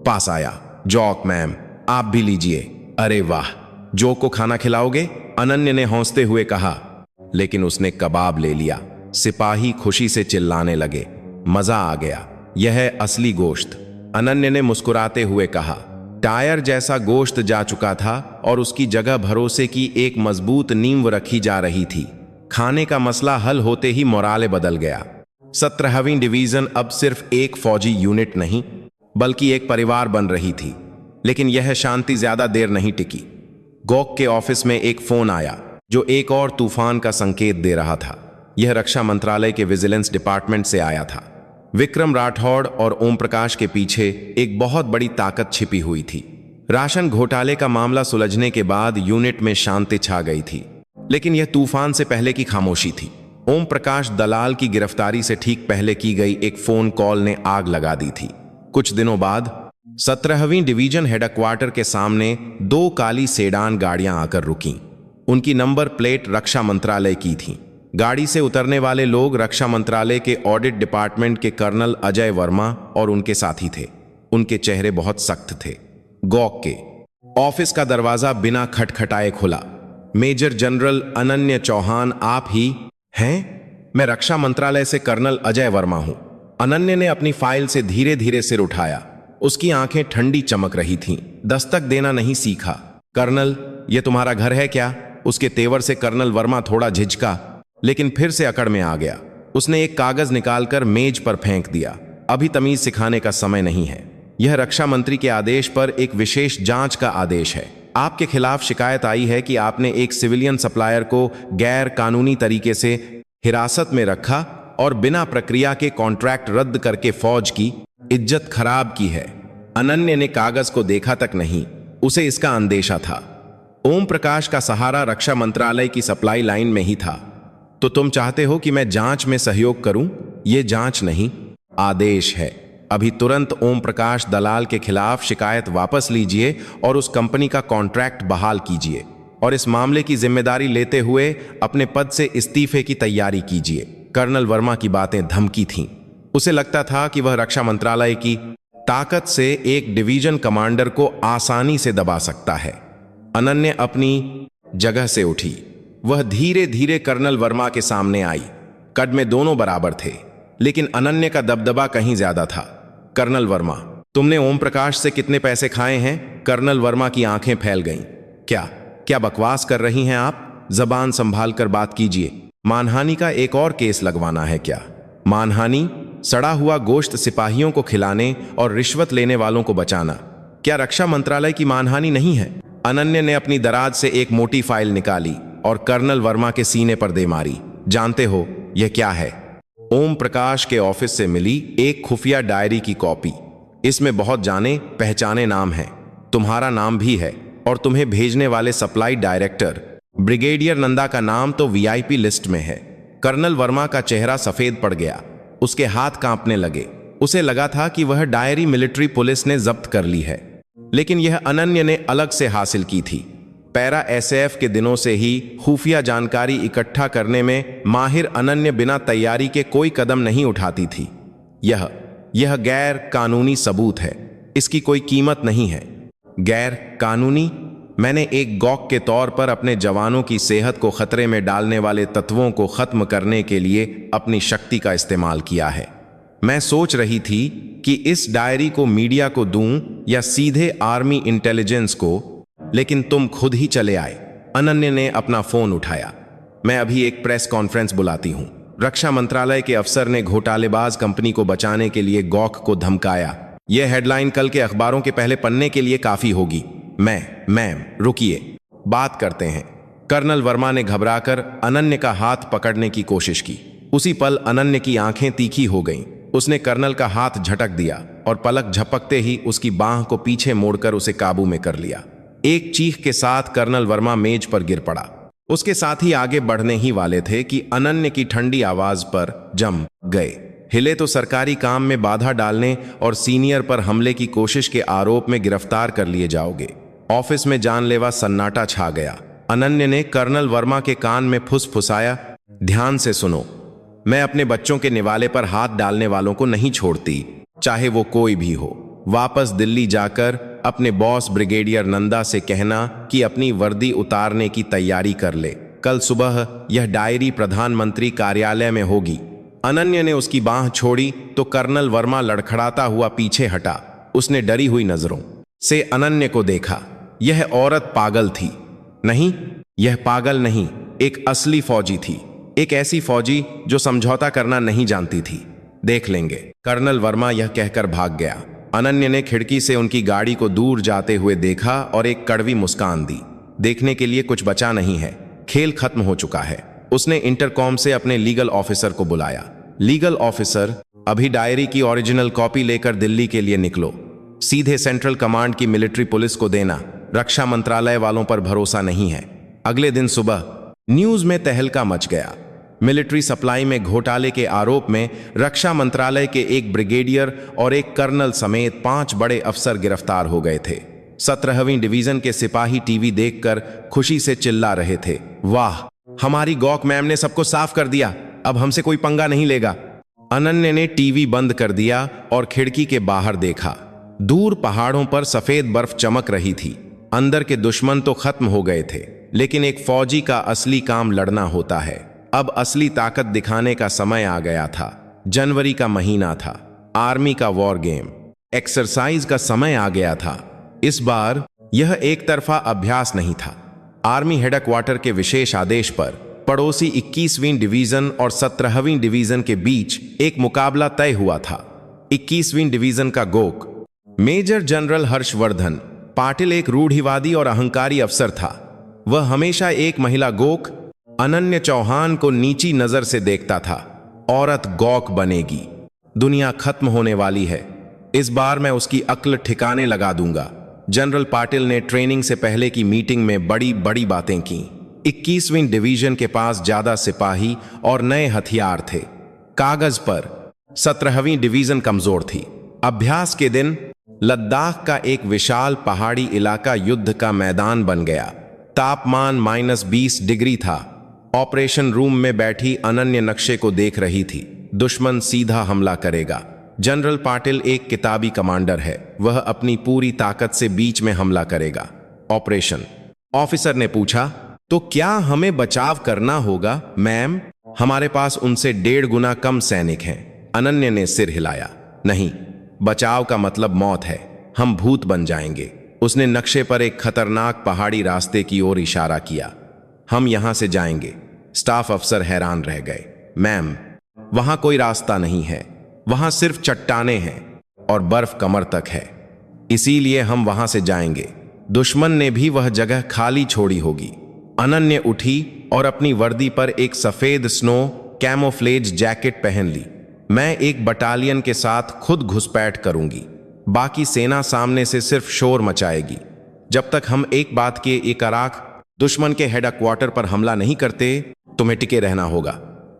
पास आया। जॉक मैम, आप भी लीजिए। अरे वाह, जो को खाना खिलाओगे? अनन्य ने हौंसते हुए कहा। लेकिन उसने कबाब ले लिया। सिपाही खुशी से चिल्लाने लगे। मजा आ गया, यह है असली गोश्त। अनन्य ने मुस्कुराते हुए कहा। टायर जैसा गोश्त जा चुका था और उसकी जगह भरोसे की एक मजबूत नींव रखी जा रही थी। खाने का मसला हल होते ही मोराले बदल गया। 17वीं डिवीजन अब सिर्फ एक फौजी यूनिट नहीं बल्कि एक परिवार बन रही थी। लेकिन यह शांति ज्यादा देर नहीं टिकी। गौक के ऑफिस में एक फोन आया जो एक और तूफान का संकेत दे रहा था। यह रक्षा मंत्रालय के विजिलेंस डिपार्टमेंट से आया था। विक्रम राठौड़ और ओम प्रकाश के पीछे एक बहुत बड़ी ताकत छिपी हुई थी। राशन घोटाले का मामला सुलझने के बाद यूनिट में शांति छा गई थी, लेकिन यह तूफान से पहले की खामोशी थी। ओम प्रकाश दलाल की गिरफ्तारी से ठीक पहले की गई एक फोन कॉल ने आग लगा दी थी। कुछ दिनों बाद 17वीं डिवीजन हेडक्वार्टर के सामने 2 काली सेडान गाड़ियां आकर रुकीं। उनकी नंबर प्लेट रक्षा मंत्रालय की थी। गाड़ी से उतरने वाले लोग रक्षा मंत्रालय के ऑडिट डिपार्टमेंट के कर्नल अजय वर्मा और उनके साथी थे। उनके चेहरे बहुत सख्त थे। गौक के ऑफिस का दरवाजा बिना खटखटाए खुला। मेजर जनरल अनन्य चौहान आप ही हैं? मैं रक्षा मंत्रालय से कर्नल अजय वर्मा हूं। अनन्य ने अपनी फाइल से धीरे धीरे सिर उठाया। उसकी आंखें ठंडी चमक रही थीं। दस्तक देना नहीं सीखा। कर्नल, यह तुम्हारा घर है क्या? उसके तेवर से कर्नल वर्मा थोड़ा झिझका, लेकिन फिर से अकड़ में आ गया। उसने एक कागज निकालकर मेज पर फेंक दिया। अभी तमीज सिखाने का समय नहीं है। यह रक्षा मंत्री के आदेश पर एक विशेष जांच का आदेश है। आपके खिलाफ शिकायत आई है कि आपने एक सिविलियन सप्लायर को गैर कानूनी तरीके से हिरासत में रखा और बिना प्रक्रिया के कॉन्ट्रैक्ट रद्द करके फौज की इज्जत खराब की है। अनन्य ने कागज को देखा तक नहीं, उसे इसका अंदेशा था। ओम प्रकाश का सहारा रक्षा मंत्रालय की सप्लाई लाइन में ही था। तो तुम चाहते हो कि मैं जांच में सहयोग करूं? यह जांच नहीं, आदेश है। अभी तुरंत ओम प्रकाश दलाल के खिलाफ शिकायत वापस लीजिए और उस कंपनी का कॉन्ट्रैक्ट बहाल कीजिए और इस मामले की जिम्मेदारी लेते हुए अपने पद से इस्तीफे की तैयारी कीजिए। कर्नल वर्मा की बातें धमकी थीं। उसे लगता था कि वह रक्षा मंत्रालय की ताकत से एक डिवीजन कमांडर को आसानी से दबा सकता है। अनन्य अपनी जगह से उठी। वह धीरे धीरे कर्नल वर्मा के सामने आई। कद में दोनों बराबर थे, लेकिन अनन्य का दबदबा कहीं ज्यादा था। कर्नल वर्मा, तुमने ओम प्रकाश से कितने पैसे खाए हैं? कर्नल वर्मा की आंखें फैल गईं। क्या बकवास कर रही हैं आप? जबान संभाल कर बात कीजिए। मानहानि का एक और केस लगवाना है क्या? मानहानि? सड़ा हुआ गोश्त सिपाहियों को खिलाने और रिश्वत लेने वालों को बचाना। क्या रक्षा मंत्रालय की मानहानि नहीं है? अनन्य ने अपनी दराज से एक मोटी फाइल निकाली और कर्नल वर्मा के सीने पर दे मारी। जानते हो यह क्या है? ओम प्रकाश के ऑफिस से मिली एक खुफिया डायरी की कॉपी। इसमें बहुत जाने पहचाने नाम हैं। तुम्हारा नाम भी है और तुम्हें भेजने वाले सप्लाई डायरेक्टर ब्रिगेडियर नंदा का नाम तो वीआईपी लिस्ट में है। कर्नल वर्मा का चेहरा सफेद पड़ गया। उसके हाथ कांपने लगे। उसे लगा था कि वह डायरी मिलिट्री पुलिस ने जब्त कर ली है, लेकिन यह अनन्य ने अलग से हासिल की थी। पैरा एसएफ के दिनों से ही खुफिया जानकारी इकट्ठा करने में माहिर अनन्य बिना तैयारी के कोई कदम नहीं उठाती थी। यह गैर कानूनी सबूत है, इसकी कोई कीमत नहीं है। गैर कानूनी? मैंने एक गॉक के तौर पर अपने जवानों की सेहत को खतरे में डालने वाले तत्वों को खत्म करने के लिए अपनी शक्ति का इस्तेमाल किया है। मैं सोच रही थी कि इस डायरी को मीडिया को दूं या सीधे आर्मी इंटेलिजेंस को, लेकिन तुम खुद ही चले आए। अनन्य ने अपना फोन उठाया। मैं अभी एक प्रेस कॉन्फ्रेंस बुलाती हूं। रक्षा मंत्रालय के अफसर ने घोटालेबाज कंपनी को बचाने के लिए गॉक को धमकाया। यह हेडलाइन कल के अखबारों के पहले पन्ने के लिए काफी होगी। मैम रुकिए, बात करते हैं। कर्नल वर्मा ने घबराकर अनन्य का हाथ पकड़ने की कोशिश की। उसी पल अनन्य की आंखें तीखी हो गईं। उसने कर्नल का हाथ झटक दिया और पलक झपकते ही उसकी बांह को पीछे मोड़कर उसे काबू में कर लिया। एक चीख के साथ कर्नल वर्मा मेज पर गिर पड़ा। उसके साथी आगे बढ़ने ही वाले थे कि अनन्य की ठंडी आवाज पर जम गए। हिले तो सरकारी काम में बाधा डालने और सीनियर पर हमले की कोशिश के आरोप में गिरफ्तार कर लिए जाओगे। ऑफिस में जानलेवा सन्नाटा छा गया। अनन्य ने कर्नल वर्मा के कान में फुसफुसाया, ध्यान से सुनो, मैं अपने बच्चों के निवाले पर हाथ डालने वालों को नहीं छोड़ती, चाहे वो कोई भी हो। वापस दिल्ली जाकर अपने बॉस ब्रिगेडियर नंदा से कहना कि अपनी वर्दी उतारने की तैयारी कर ले। कल सुबह यह डायरी प्रधानमंत्री कार्यालय में होगी। अनन्य ने उसकी बांह छोड़ी तो कर्नल वर्मा लड़खड़ाता हुआ पीछे हटा। उसने डरी हुई नजरों से अनन्य को देखा। यह औरत पागल थी। नहीं, यह पागल नहीं, एक असली फौजी थी। एक ऐसी फौजी जो समझौता करना नहीं जानती थी। देख लेंगे। कर्नल वर्मा यह कहकर भाग गया। अनन्य ने खिड़की से उनकी गाड़ी को दूर जाते हुए देखा और एक कड़वी मुस्कान दी। देखने के लिए कुछ बचा नहीं है, खेल खत्म हो चुका है। उसने इंटरकॉम से अपने लीगल ऑफिसर को बुलाया। लीगल ऑफिसर, अभी डायरी की ओरिजिनल कॉपी लेकर दिल्ली के लिए निकलो। सीधे सेंट्रल कमांड की मिलिट्री पुलिस को देना। रक्षा मंत्रालय वालों पर भरोसा नहीं है। अगले दिन सुबह न्यूज में तहलका मच गया। मिलिट्री सप्लाई में घोटाले के आरोप में रक्षा मंत्रालय के एक ब्रिगेडियर और एक कर्नल समेत 5 बड़े अफसर गिरफ्तार हो गए थे। 17वीं डिवीजन के सिपाही टीवी देखकर खुशी से चिल्ला रहे थे, वाह, हमारी गॉक मैम ने सबको साफ कर दिया, अब हमसे कोई पंगा नहीं लेगा। अनन्य ने टीवी बंद कर दिया और खिड़की के बाहर देखा। दूर पहाड़ों पर सफेद बर्फ चमक रही थी। अंदर के दुश्मन तो खत्म हो गए थे, लेकिन एक फौजी का असली काम लड़ना होता है। अब असली ताकत दिखाने का समय आ गया था। जनवरी का महीना था। आर्मी का वॉर गेम एक्सरसाइज का समय आ गया था। इस बार यह एक तरफा अभ्यास नहीं था। आर्मी हेडक्वार्टर के विशेष आदेश पर पड़ोसी 21वीं डिवीजन और 17वीं डिवीजन के बीच एक मुकाबला तय हुआ था। 21वीं डिवीजन का गोक मेजर जनरल हर्षवर्धन पाटिल एक रूढ़िवादी और अहंकारी अफसर था। वह हमेशा एक महिला गोक अनन्य चौहान को नीची नजर से देखता था। औरत गॉक बनेगी, दुनिया खत्म होने वाली है, इस बार मैं उसकी अक्ल ठिकाने लगा दूंगा। जनरल पाटिल ने ट्रेनिंग से पहले की मीटिंग में बड़ी बड़ी बातें की। 21वीं डिवीजन के पास ज्यादा सिपाही और नए हथियार थे। कागज पर 17वीं डिवीजन कमजोर थी। अभ्यास के दिन लद्दाख का एक विशाल पहाड़ी इलाका युद्ध का मैदान बन गया। तापमान -20 डिग्री था। ऑपरेशन रूम में बैठी अनन्य नक्शे को देख रही थी। दुश्मन सीधा हमला करेगा। जनरल पाटिल एक किताबी कमांडर है। वह अपनी पूरी ताकत से बीच में हमला करेगा। ऑपरेशन ऑफिसर ने पूछा, तो क्या हमें बचाव करना होगा मैम? हमारे पास उनसे 1.5 गुना कम सैनिक हैं। अनन्य ने सिर हिलाया। नहीं, बचाव का मतलब मौत है। हम भूत बन जाएंगे। उसने नक्शे पर एक खतरनाक पहाड़ी रास्ते की ओर इशारा किया। हम यहां से जाएंगे। स्टाफ अफसर हैरान रह गए। मैम, वहां कोई रास्ता नहीं है। वहां सिर्फ चट्टानें हैं और बर्फ कमर तक है। इसीलिए हम वहां से जाएंगे। दुश्मन ने भी वह जगह खाली छोड़ी होगी। अनन्य उठी और अपनी वर्दी पर एक सफेद स्नो कैमोफ्लेज जैकेट पहन ली। मैं एक बटालियन के साथ खुद घुसपैठ करूंगी। बाकी सेना सामने से सिर्फ शोर मचाएगी। जब तक हम एक बात के एकराक दुश्मन के हेडक्वार्टर पर हमला नहीं करते, तुम्हें टिके रहना होगा।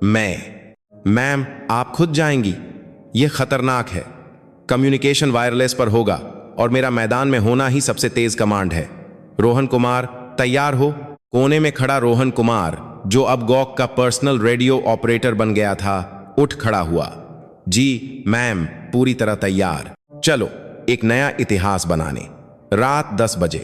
मैम, आप खुद जाएंगी? यह खतरनाक है। कम्युनिकेशन वायरलेस पर होगा और मेरा मैदान में होना ही सबसे तेज कमांड है। रोहन कुमार, तैयार हो? कोने में खड़ा रोहन कुमार, जो अब गॉक का पर्सनल रेडियो ऑपरेटर बन गया था, उठ खड़ा हुआ। जी मैम, पूरी तरह तैयार। चलो एक नया इतिहास बनाने। रात 10 बजे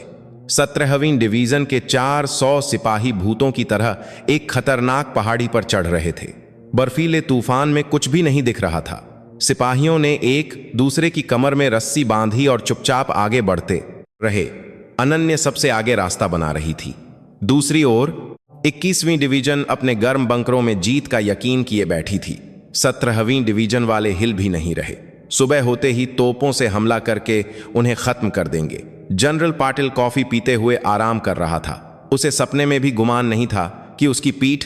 17वीं डिवीजन के 400 सिपाही भूतों की तरह एक खतरनाक पहाड़ी पर चढ़ रहे थे। बर्फीले तूफान में कुछ भी नहीं दिख रहा था। सिपाहियों ने एक दूसरे की कमर में रस्सी बांधी और चुपचाप आगे बढ़ते रहे। अनन्य सबसे आगे रास्ता बना रही थी। दूसरी ओर 21वीं डिवीजन अपने गर्म बंकरों में जीत का यकीन किए बैठी थी। 17वीं डिवीजन वाले हिल भी नहीं रहे। सुबह होते ही तोपों से हमला करके उन्हें खत्म कर देंगे। जनरल पाटिल कॉफी पीते हुए आराम कर रहा था। उसे सपने में भी गुमान नहीं था कि उसकी पीठ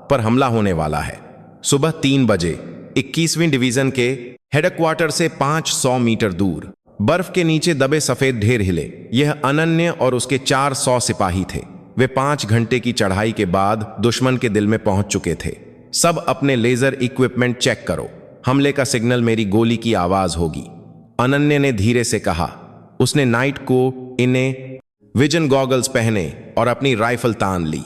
पर हमला होने वाला है। सुबह 3 बजे 21वीं डिवीजन के हेडक्वार्टर से 500 मीटर दूर बर्फ के नीचे दबे सफेद ढेर हिले। यह अनन्य और उसके 400 सिपाही थे। वे 5 घंटे की चढ़ाई के बाद दुश्मन के दिल में पहुंच चुके थे। सब अपने लेजर इक्विपमेंट चेक करो। हमले का सिग्नल मेरी गोली की आवाज होगी, अनन्य ने धीरे से कहा। उसने नाइट को इन्हें विजन गॉगल्स पहने और अपनी राइफल तान ली।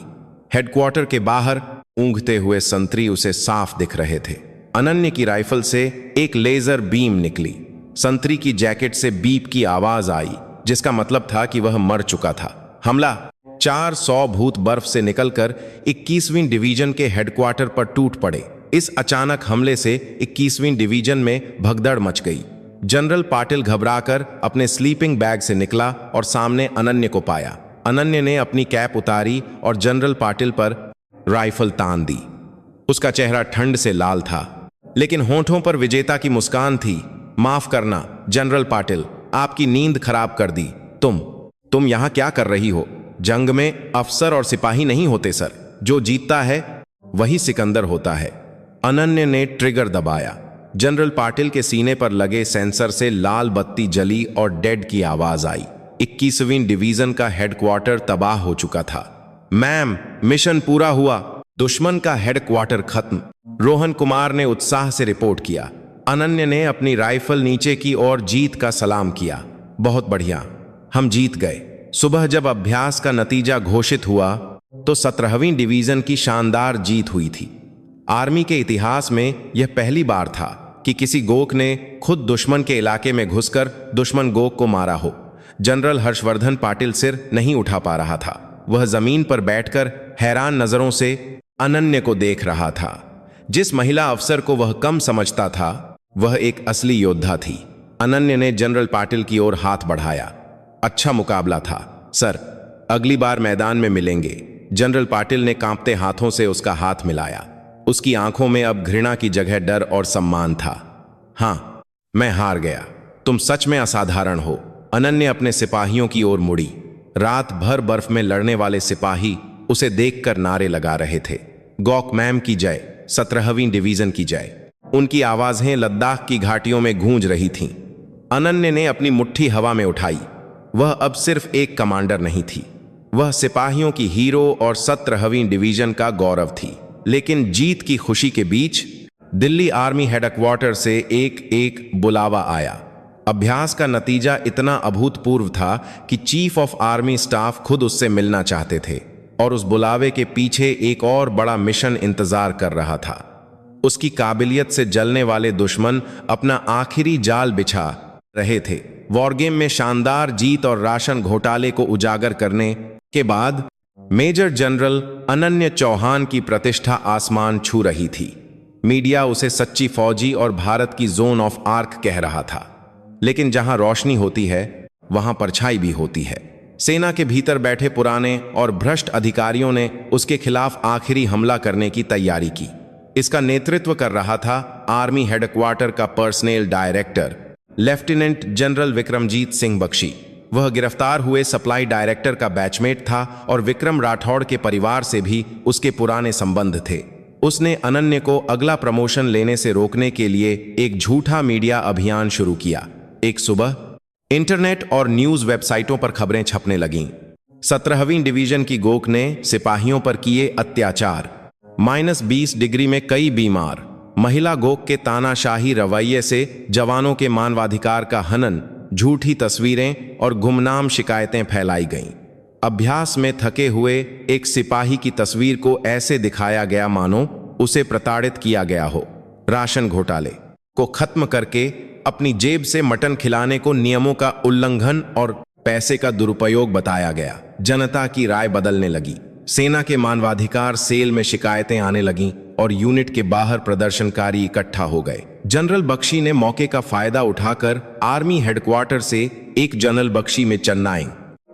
हेडक्वार्टर के बाहर ऊंघते हुए संतरी उसे साफ दिख रहे थे। अनन्य की राइफल से एक लेजर बीम निकली। संतरी की जैकेट से बीप की आवाज आई, जिसका मतलब था कि वह मर चुका था। हमला 400 भूत बर्फ से निकलकर 21वीं डिवीजन के हेडक्वार्टर पर टूट पड़े। इस अचानक हमले से 21वीं डिवीजन में भगदड़ मच गई। जनरल पाटिल घबराकर अपने स्लीपिंग बैग से निकला और सामने अनन्य को पाया। अनन्य ने अपनी कैप उतारी और जनरल पाटिल पर राइफल तान दी। उसका चेहरा ठंड से लाल था, लेकिन होंठों पर विजेता की मुस्कान थी। माफ करना जनरल पाटिल, आपकी नींद खराब कर दी। तुम यहां क्या कर रही हो? जंग में अफसर और सिपाही नहीं होते सर, जो जीतता है वही सिकंदर होता है। अनन्य ने ट्रिगर दबाया। जनरल पाटिल के सीने पर लगे सेंसर से लाल बत्ती जली और डेड की आवाज आई। 21वीं डिवीजन का हेडक्वार्टर तबाह हो चुका था। मैम, मिशन पूरा हुआ, दुश्मन का हेडक्वार्टर खत्म, रोहन कुमार ने उत्साह से रिपोर्ट किया। अनन्य ने अपनी राइफल नीचे की और जीत का सलाम किया। बहुत बढ़िया, हम जीत गए। सुबह जब अभ्यास का नतीजा घोषित हुआ तो 17वीं डिवीजन की शानदार जीत हुई थी। आर्मी के इतिहास में यह पहली बार था कि किसी गोक ने खुद दुश्मन के इलाके में घुसकर दुश्मन गोक को मारा हो। जनरल हर्षवर्धन पाटिल सिर नहीं उठा पा रहा था। वह जमीन पर बैठकर हैरान नजरों से अनन्य को देख रहा था। जिस महिला अफसर को वह कम समझता था, वह एक असली योद्धा थी। अनन्य ने जनरल पाटिल की ओर हाथ बढ़ाया। अच्छा मुकाबला था सर, अगली बार मैदान में मिलेंगे। जनरल पाटिल ने कांपते हाथों से उसका हाथ मिलाया। उसकी आंखों में अब घृणा की जगह डर और सम्मान था। हाँ, मैं हार गया, तुम सच में असाधारण हो। अनन्य अपने सिपाहियों की ओर मुड़ी। रात भर बर्फ में लड़ने वाले सिपाही उसे देखकर नारे लगा रहे थे। गॉक मैम की जय, 17वीं डिवीजन की जय। उनकी आवाजें लद्दाख की घाटियों में गूंज रही थीं। अनन्य ने अपनी मुट्ठी हवा में उठाई। वह अब सिर्फ एक कमांडर नहीं थी, वह सिपाहियों की हीरो और 17वीं डिवीजन का गौरव थी। लेकिन जीत की खुशी के बीच दिल्ली आर्मी हेडक्वार्टर से एक बुलावा आया। अभ्यास का नतीजा इतना अभूतपूर्व था कि चीफ ऑफ आर्मी स्टाफ खुद उससे मिलना चाहते थे, और उस बुलावे के पीछे एक और बड़ा मिशन इंतजार कर रहा था। उसकी काबिलियत से जलने वाले दुश्मन अपना आखिरी जाल बिछा रहे थे। वॉर गेम में शानदार जीत और राशन घोटाले को उजागर करने के बाद मेजर जनरल अनन्य चौहान की प्रतिष्ठा आसमान छू रही थी। मीडिया उसे सच्ची फौजी और भारत की जोन ऑफ आर्क कह रहा था। लेकिन जहां रोशनी होती है, वहां परछाई भी होती है। सेना के भीतर बैठे पुराने और भ्रष्ट अधिकारियों ने उसके खिलाफ आखिरी हमला करने की तैयारी की। इसका नेतृत्व कर रहा था आर्मी हेडक्वार्टर का personnel director lieutenant general Vikramjit Singh Bakshi. वह गिरफ्तार हुए सप्लाई डायरेक्टर का बैचमेट था और विक्रम राठौड़ के परिवार से भी उसके पुराने संबंध थे। उसने अनन्य को अगला प्रमोशन लेने से रोकने के लिए एक झूठा मीडिया अभियान शुरू किया। एक सुबह इंटरनेट और न्यूज वेबसाइटों पर खबरें छपने लगीं। 17वीं डिवीजन की गोक ने सिपाहियों पर किए अत्याचार, -20 डिग्री में कई बीमार, महिला गोक के तानाशाही रवैये से जवानों के मानवाधिकार का हनन, झूठी तस्वीरें और गुमनाम शिकायतें फैलाई गईं। अभ्यास में थके हुए एक सिपाही की तस्वीर को ऐसे दिखाया गया मानो उसे प्रताड़ित किया गया हो। राशन घोटाले को खत्म करके अपनी जेब से मटन खिलाने को नियमों का उल्लंघन और पैसे का दुरुपयोग बताया गया। जनता की राय बदलने लगी। सेना के मानवाधिकार सेल में शिकायतें आने लगीं और यूनिट के बाहर प्रदर्शनकारी इकट्ठा हो गए। जनरल बख्शी ने मौके का फायदा उठाकर आर्मी हेडक्वार्टर से एक जनरल बख्शी में चेन्नई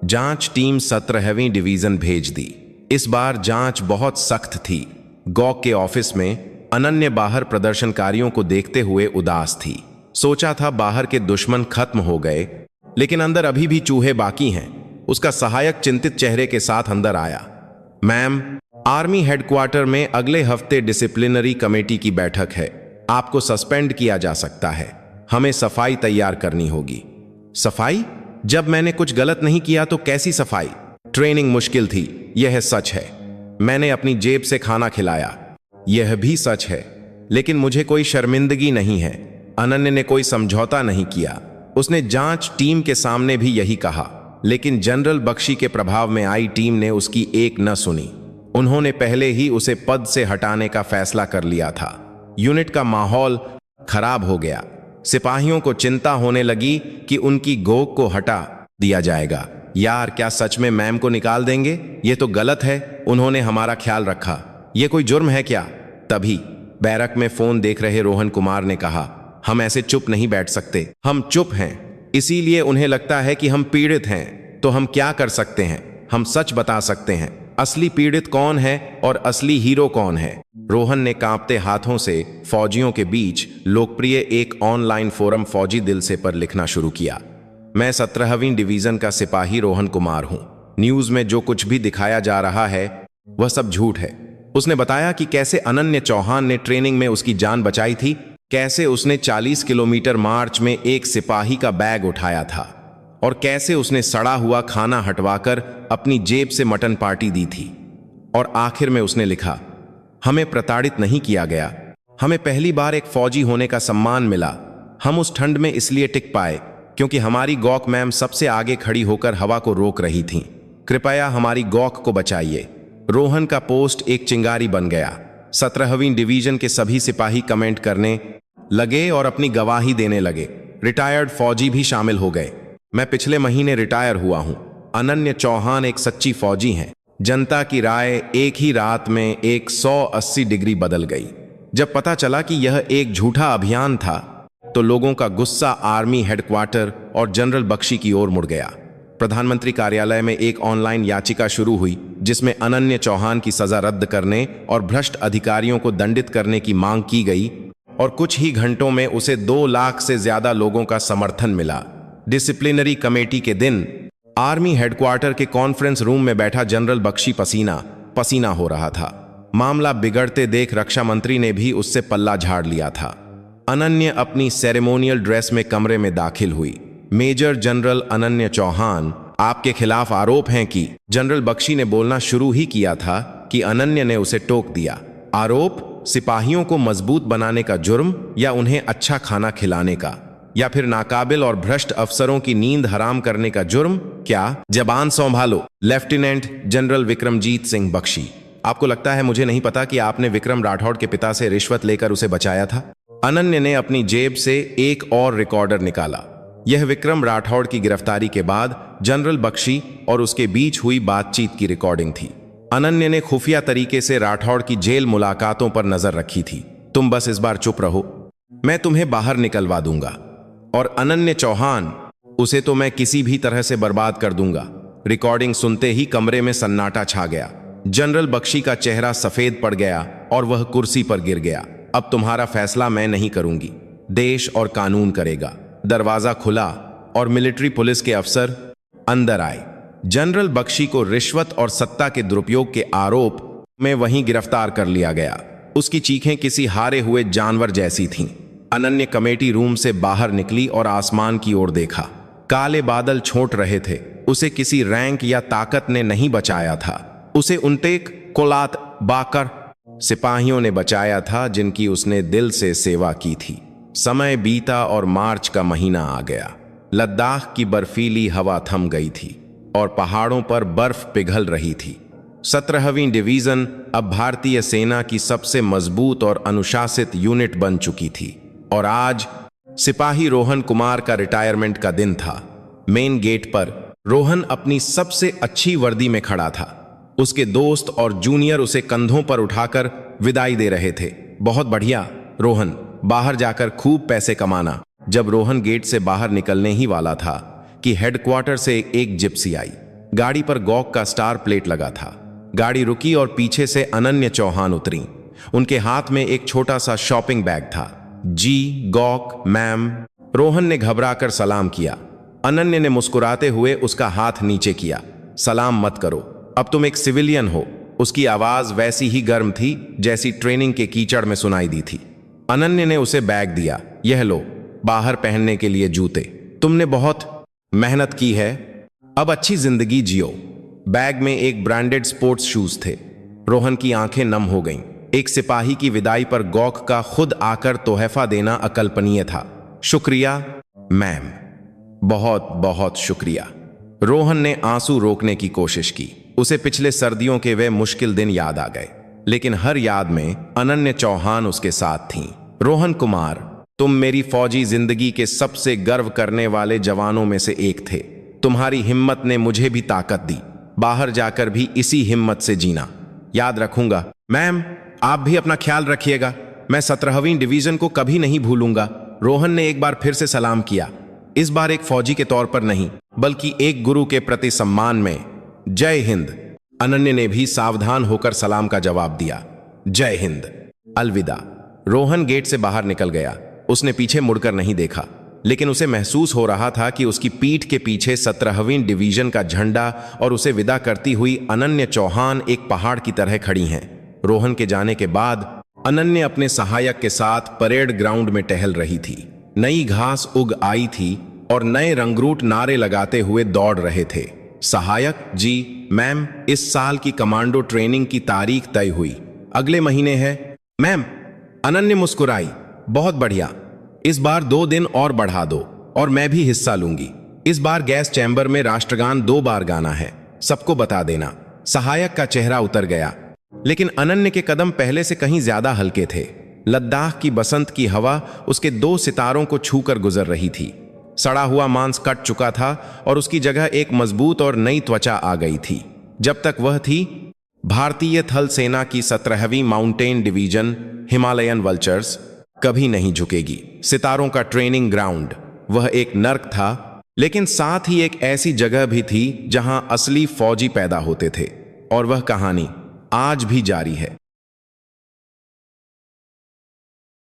जांच टीम 17वीं डिवीजन भेज दी। इस बार जांच बहुत सख्त थी। गौक के ऑफिस में अनन्य बाहर प्रदर्शनकारियों को देखते हुए उदास थी। सोचा था बाहर के दुश्मन खत्म हो गए, लेकिन अंदर अभी भी चूहे बाकी हैं। उसका सहायक चिंतित चेहरे के साथ अंदर आया। मैम, आर्मी हेडक्वार्टर में अगले हफ्ते डिसिप्लिनरी कमेटी की बैठक है। आपको सस्पेंड किया जा सकता है। हमें सफाई तैयार करनी होगी। सफाई? जब मैंने कुछ गलत नहीं किया तो कैसी सफाई? ट्रेनिंग मुश्किल थी, यह सच है। मैंने अपनी जेब से खाना खिलाया, यह भी सच है। लेकिन मुझे कोई शर्मिंदगी नहीं है। अनन्य ने कोई समझौता नहीं किया। उसने जांच टीम के सामने भी यही कहा, लेकिन जनरल बख्शी के प्रभाव में आई टीम ने उसकी एक न सुनी। उन्होंने पहले ही उसे पद से हटाने का फैसला कर लिया था। यूनिट का माहौल खराब हो गया। सिपाहियों को चिंता होने लगी कि उनकी गोक को हटा दिया जाएगा। यार, क्या सच में मैम को निकाल देंगे? ये तो गलत है। उन्होंने हमारा ख्याल रखा। ये कोई जुर्म है क्या? तभी बैरक में फोन देख रहे रोहन कुमार ने कहा, हम ऐसे चुप नहीं बैठ सकते। हम चुप हैं इसीलिए उन्हें लगता है कि हम पीड़ित हैं। तो हम क्या कर सकते हैं? हम सच बता सकते हैं। असली पीड़ित कौन है और असली हीरो कौन है? रोहन ने कांपते हाथों से फौजियों के बीच लोकप्रिय एक ऑनलाइन फोरम फौजी दिल से पर लिखना शुरू किया। मैं 17वीं डिवीजन का सिपाही रोहन कुमार हूं। न्यूज में जो कुछ भी दिखाया जा रहा है वह सब झूठ है। उसने बताया कि कैसे अनन्य चौहान ने ट्रेनिंग में उसकी जान बचाई थी, कैसे उसने 40 किलोमीटर मार्च में एक सिपाही का बैग उठाया था और कैसे उसने सड़ा हुआ खाना हटवाकर अपनी जेब से मटन पार्टी दी थी। और आखिर में उसने लिखा, हमें प्रताड़ित नहीं किया गया। हमें पहली बार एक फौजी होने का सम्मान मिला। हम उस ठंड में इसलिए टिक पाए क्योंकि हमारी गौक मैम सबसे आगे खड़ी होकर हवा को रोक रही थीं। कृपया हमारी गौक को बचाइए। रोहन का पोस्ट एक चिंगारी बन गया। 17वीं डिवीजन के सभी सिपाही कमेंट करने लगे और अपनी गवाही देने लगे। रिटायर्ड फौजी भी शामिल हो गए। मैं पिछले महीने रिटायर हुआ हूं। अनन्य चौहान एक सच्ची फौजी हैं। जनता की राय एक ही रात में 180 डिग्री बदल गई। जब पता चला कि यह एक झूठा अभियान था तो लोगों का गुस्सा आर्मी हेडक्वार्टर और जनरल बख्शी की ओर मुड़ गया। प्रधानमंत्री कार्यालय में एक ऑनलाइन याचिका शुरू हुई जिसमें अनन्य चौहान की सजा रद्द करने और भ्रष्ट अधिकारियों को दंडित करने की मांग की गई और कुछ ही घंटों में उसे 2 लाख से ज्यादा लोगों का समर्थन मिला। डिसिप्लिनरी कमेटी के दिन आर्मी हेडक्वार्टर के कॉन्फ्रेंस रूम में बैठा जनरल बख्शी पसीना पसीना हो रहा था। मामला बिगड़ते देख रक्षा मंत्री ने भी उससे पल्ला झाड़ लिया था। अनन्य अपनी सेरेमोनियल ड्रेस में कमरे में दाखिल हुई। मेजर जनरल अनन्य चौहान, आपके खिलाफ आरोप हैं कि। जनरल बख्शी ने बोलना शुरू ही किया था कि अनन्य ने उसे टोक दिया। आरोप? सिपाहियों को मजबूत बनाने का जुर्म या उन्हें अच्छा खाना खिलाने का, या फिर नाकाबिल और भ्रष्ट अफसरों की नींद हराम करने का जुर्म? क्या? जबान संभालो। लेफ्टिनेंट जनरल विक्रमजीत सिंह बख्शी, आपको लगता है मुझे नहीं पता कि आपने विक्रम राठौड़ के पिता से रिश्वत लेकर उसे बचाया था? अनन्य ने अपनी जेब से एक और रिकॉर्डर निकाला। यह विक्रम राठौड़ की गिरफ्तारी के बाद जनरल बख्शी और उसके बीच हुई बातचीत की रिकॉर्डिंग थी। अनन्य ने खुफिया तरीके से राठौड़ की जेल मुलाकातों पर नजर रखी थी। तुम बस इस बार चुप रहो, मैं तुम्हें बाहर निकलवा दूंगा। और अनन्य चौहान, उसे तो मैं किसी भी तरह से बर्बाद कर दूंगा। रिकॉर्डिंग सुनते ही कमरे में सन्नाटा छा गया। जनरल बख्शी का चेहरा सफेद पड़ गया और वह कुर्सी पर गिर गया। अब तुम्हारा फैसला मैं नहीं करूंगी, देश और कानून करेगा। दरवाजा खुला और मिलिट्री पुलिस के अफसर अंदर आए। जनरल बख्शी को रिश्वत और सत्ता के दुरुपयोग के आरोप में वहीं गिरफ्तार कर लिया गया। उसकी चीखें किसी हारे हुए जानवर जैसी थीं। अनन्य कमेटी रूम से बाहर निकली और आसमान की ओर देखा। काले बादल छोट रहे थे। उसे किसी रैंक या ताकत ने नहीं बचाया था, उसे उनटेक कोलात बाकर सिपाहियों ने बचाया था जिनकी उसने दिल से सेवा की थी। समय बीता और मार्च का महीना आ गया। लद्दाख की बर्फीली हवा थम गई थी और पहाड़ों पर बर्फ पिघल रही थी। 17वीं डिवीजन अब भारतीय सेना की सबसे मजबूत और अनुशासित यूनिट बन चुकी थी। और आज सिपाही रोहन कुमार का रिटायरमेंट का दिन था। मेन गेट पर रोहन अपनी सबसे अच्छी वर्दी में खड़ा था। उसके दोस्त और जूनियर उसे कंधों पर उठाकर विदाई दे रहे थे। बहुत बढ़िया रोहन, बाहर जाकर खूब पैसे कमाना। जब रोहन गेट से बाहर निकलने ही वाला था कि हेडक्वार्टर से एक जिप्सी आई। गाड़ी पर गॉक का स्टार प्लेट लगा था। गाड़ी रुकी और पीछे से अनन्य चौहान उतरी। उनके हाथ में एक छोटा सा शॉपिंग बैग था। जी गॉक मैम, रोहन ने घबराकर सलाम किया। अनन्य ने मुस्कुराते हुए उसका हाथ नीचे किया। सलाम मत करो, अब तुम एक सिविलियन हो। उसकी आवाज वैसी ही गर्म थी जैसी ट्रेनिंग के कीचड़ में सुनाई दी थी। अनन्य ने उसे बैग दिया। यह लो, बाहर पहनने के लिए जूते। तुमने बहुत मेहनत की है, अब अच्छी जिंदगी जियो। बैग में एक ब्रांडेड स्पोर्ट्स शूज थे। रोहन की आंखें नम हो गईं। एक सिपाही की विदाई पर गॉक का खुद आकर तोहफा देना अकल्पनीय था। शुक्रिया मैम, बहुत बहुत शुक्रिया। रोहन ने आंसू रोकने की कोशिश की। उसे पिछले सर्दियों के वे मुश्किल दिन याद आ गए, लेकिन हर याद में अनन्य चौहान उसके साथ थीं। रोहन कुमार, तुम मेरी फौजी जिंदगी के सबसे गर्व करने वाले जवानों में से एक थे। तुम्हारी हिम्मत ने मुझे भी ताकत दी। बाहर जाकर भी इसी हिम्मत से जीना। याद रखूंगा मैम, आप भी अपना ख्याल रखिएगा। मैं 17वीं डिवीजन को कभी नहीं भूलूंगा। रोहन ने एक बार फिर से सलाम किया, इस बार एक फौजी के तौर पर नहीं, बल्कि एक गुरु के प्रति सम्मान में। जय हिंद। अनन्य ने भी सावधान होकर सलाम का जवाब दिया। जय हिंद, अलविदा। रोहन गेट से बाहर निकल गया। उसने पीछे मुड़कर नहीं देखा, लेकिन उसे महसूस हो रहा था कि उसकी पीठ के पीछे 17वीं डिवीजन का झंडा और उसे विदा करती हुई अनन्य चौहान एक पहाड़ की तरह खड़ी हैं। रोहन के जाने के बाद अनन्य अपने सहायक के साथ परेड ग्राउंड में टहल रही थी। नई घास उग आई थी और नए रंगरूट नारे लगाते हुए दौड़ रहे थे। सहायक जी मैम, इस साल की कमांडो ट्रेनिंग की तारीख तय हुई, अगले महीने है। मैम, अनन्य मुस्कुराई। बहुत बढ़िया, इस बार 2 दिन और बढ़ा दो और मैं भी हिस्सा लूंगी। इस बार गैस चैम्बर में राष्ट्रगान 2 बार गाना है, सबको बता देना। सहायक का चेहरा उतर गया, लेकिन अनन्य के कदम पहले से कहीं ज्यादा हल्के थे। लद्दाख की बसंत की हवा उसके 2 सितारों को छूकर गुजर रही थी। सड़ा हुआ मांस कट चुका था और उसकी जगह एक मजबूत और नई त्वचा आ गई थी। जब तक वह थी, भारतीय थल सेना की 17वीं माउंटेन डिवीजन हिमालयन वल्चर्स कभी नहीं झुकेगी। सितारों का ट्रेनिंग ग्राउंड, वह एक नर्क था, लेकिन साथ ही एक ऐसी जगह भी थी जहां असली फौजी पैदा होते थे। और वह कहानी आज भी जारी है।